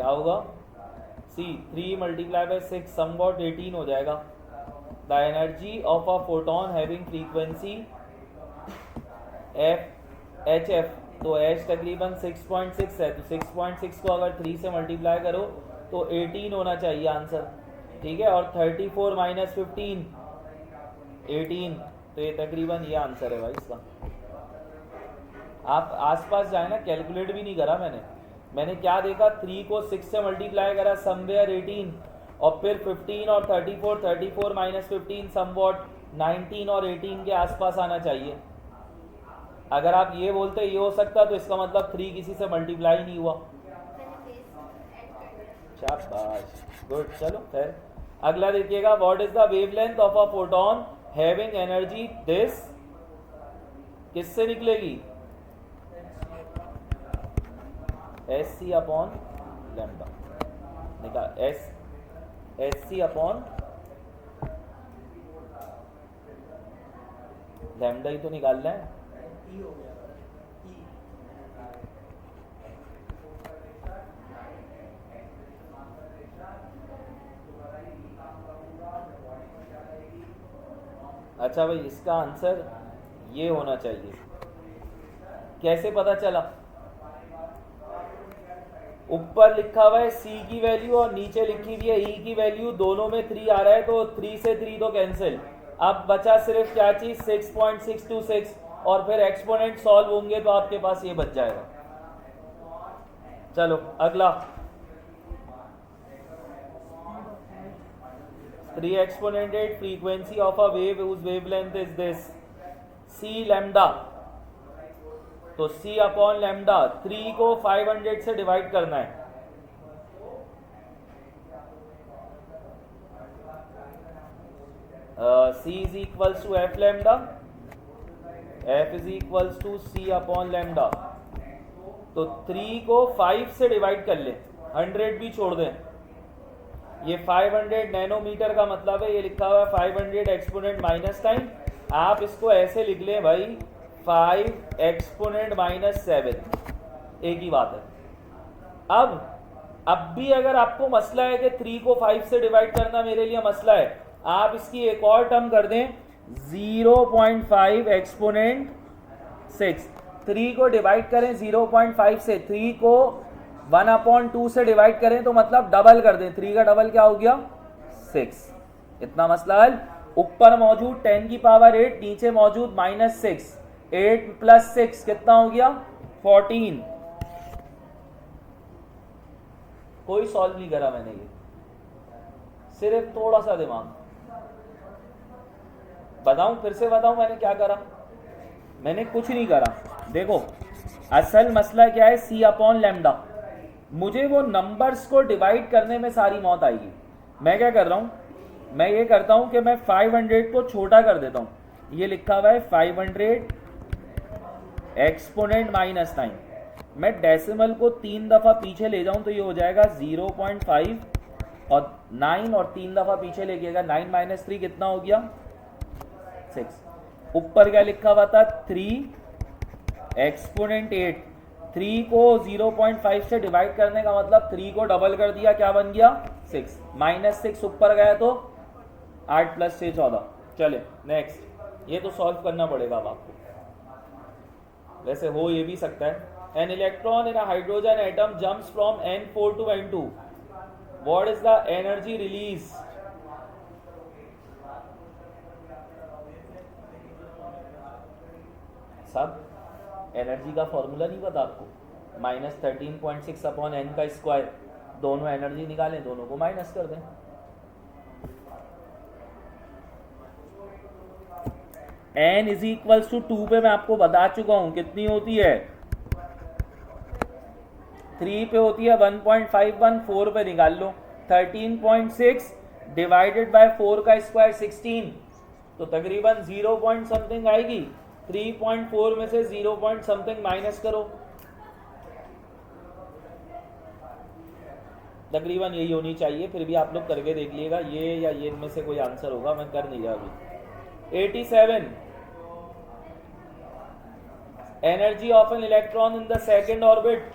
क्या होगा, सी 3 मल्टीप्लाई बाय 6 समवॉट 18 हो जाएगा। The energy of a photon having frequency H F, तो एच तकरीबन 6.6 है, तो 6.6 को अगर 3 से मल्टीप्लाई करो तो 18 होना चाहिए आंसर, ठीक है। और 34 माइनस 15 18, तो ये तकरीबन ये आंसर है भाई इसका। आप आसपास जाए ना, कैलकुलेट भी नहीं करा मैंने क्या देखा, 3 को 6 से मल्टीप्लाई करा समवेयर 18, और फिर 15 और 34 माइनस 15 समवॉट 19 और 18 के आसपास आना चाहिए। अगर आप ये बोलते ये हो सकता तो इसका मतलब 3 किसी से मल्टीप्लाई नहीं हुआ। शाबाश, गुड। चलो फिर अगला देखिएगा, what is the wavelength of a photon having energy this, किससे निकलेगी, एस सी अपॉन लैम्डा, निकाल एस सी अपॉन लैम्डा ही तो निकालना है। अच्छा भाई, इसका आंसर ये होना चाहिए। कैसे पता चला, ऊपर लिखा हुआ है सी की वैल्यू और नीचे लिखी हुई है ई की वैल्यू, दोनों में 3 आ रहा है, तो 3 से 3 तो कैंसिल। अब बचा सिर्फ क्या चीज, 6.626, और फिर एक्सपोनेंट सॉल्व होंगे तो आपके पास ये बच जाएगा। चलो अगला, 3 exponented frequency of a wave whose wavelength is this c lambda, तो c अपॉन लैम्डा 3 को 500 से डिवाइड करना है। c is equals to F lambda, f is equals to c upon lambda, तो 3 को 5 से डिवाइड कर ले, 100 भी छोड़ दें। ये 500 नैनोमीटर का मतलब है, ये लिखा हुआ है 500 एक्सपोनेंट माइनस टाइम, आप इसको ऐसे लिख लें भाई 5 एक्सपोनेंट माइनस 7, एक ही बात है। अब भी अगर आपको मसला है कि 3 को 5 से डिवाइड करना मेरे लिए मसला है, आप इसकी एक और टर्म कर दें 0.5 एक्सपोनेंट 6, 3 को डिवाइड करें 0.5 से, 3 को 1/2 से डिवाइड करें तो मतलब डबल कर दें, 3 का डबल क्या हो गया 6, इतना मसला हल। ऊपर मौजूद 10 की पावर 8, नीचे मौजूद -6, 8 + 6 कितना हो गया 14। कोई सॉल्व नहीं करा मैंने, ये सिर्फ थोड़ा सा दिमाग। बताऊं, फिर से बताऊं मैंने क्या करा, मैंने कुछ नहीं करा। देखो असल मसला क्या है, c अपॉन लैम्डा, मुझे वो नंबर्स को डिवाइड करने में सारी मौत आएगी। मैं क्या कर रहा हूं, मैं ये करता हूं कि मैं 500 को छोटा कर देता हूं, ये लिखा हुआ है 500 एक्सपोनेंट माइनस 9, मैं डेसिमल को 3 दफा पीछे ले जाऊं तो ये हो जाएगा 0.5 और 9, और 3 दफा पीछे ले गएगा 9 - 3 कितना हो गया 6। ऊपर क्या लिखा हुआ था 3 एक्सपोनेंट 8, 3 को 0.5 से डिवाइड करने का मतलब 3 को डबल कर दिया, क्या बन गया 6, -6 ऊपर गया तो 8 + 6 14। चले नेक्स्ट, ये तो सॉल्व करना पड़ेगा अब आपको, वैसे हो ये भी सकता है। An electron in a hydrogen atom jumps from N4 to N2, what is the energy release, सब एनर्जी का फॉर्मूला नहीं पता आपको, -13.6 अपॉन n का स्क्वायर, दोनों एनर्जी निकालें, दोनों को माइनस कर दें। n इज इक्वल्स टू 2 पे मैं आपको बता चुका हूं कितनी होती है, 3 पे होती है 1.51, 4 पे निकाल लो, 13.6 डिवाइडेड बाय 4 का स्क्वायर 16, तो तकरीबन 0 पॉइंट समथिंग आएगी। 3.4 में से 0 पॉइंट समथिंग माइनस करो, तकरीबन यही होनी चाहिए। फिर भी आप लोग करके देख लीजिएगा, ये या ये इनमें से कोई आंसर होगा, मैं कर नहीं रहा अभी। 87 energy of N electron in the second orbit,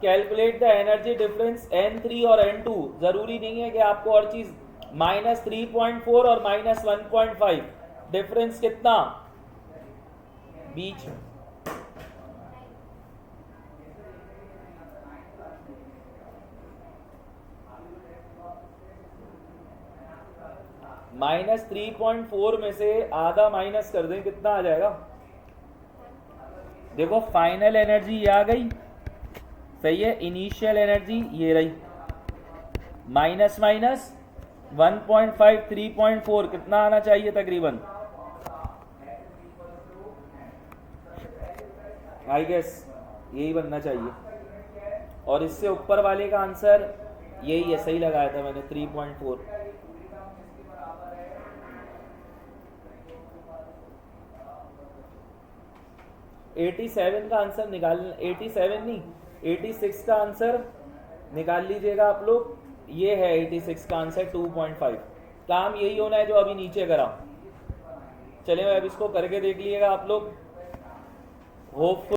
calculate the energy difference N3 और N2। जरूरी नहीं है कि आपको और चीज -3.4 और -1.5 डिफरेंस कितना बीच में। -3.4 में से आधा माइनस कर दें, कितना आ जाएगा? देखो फाइनल एनर्जी ये आ गई, सही है। इनिशियल एनर्जी ये रही, माइनस माइनस 1.5 3.4 कितना आना चाहिए तकरीबन? आई गेस यही बनना चाहिए। और इससे ऊपर वाले का आंसर यही है, सही लगाया था मैंने 3.4। $87 का आंसर निकाल, 87 नहीं 86 का आंसर निकाल लीजिएगा आप लोग। ये है 86 का आंसर 2.5। काम यही होना है जो अभी नीचे करा। चलिए अब इसको करके देख लीजिएगा आप लोग। होप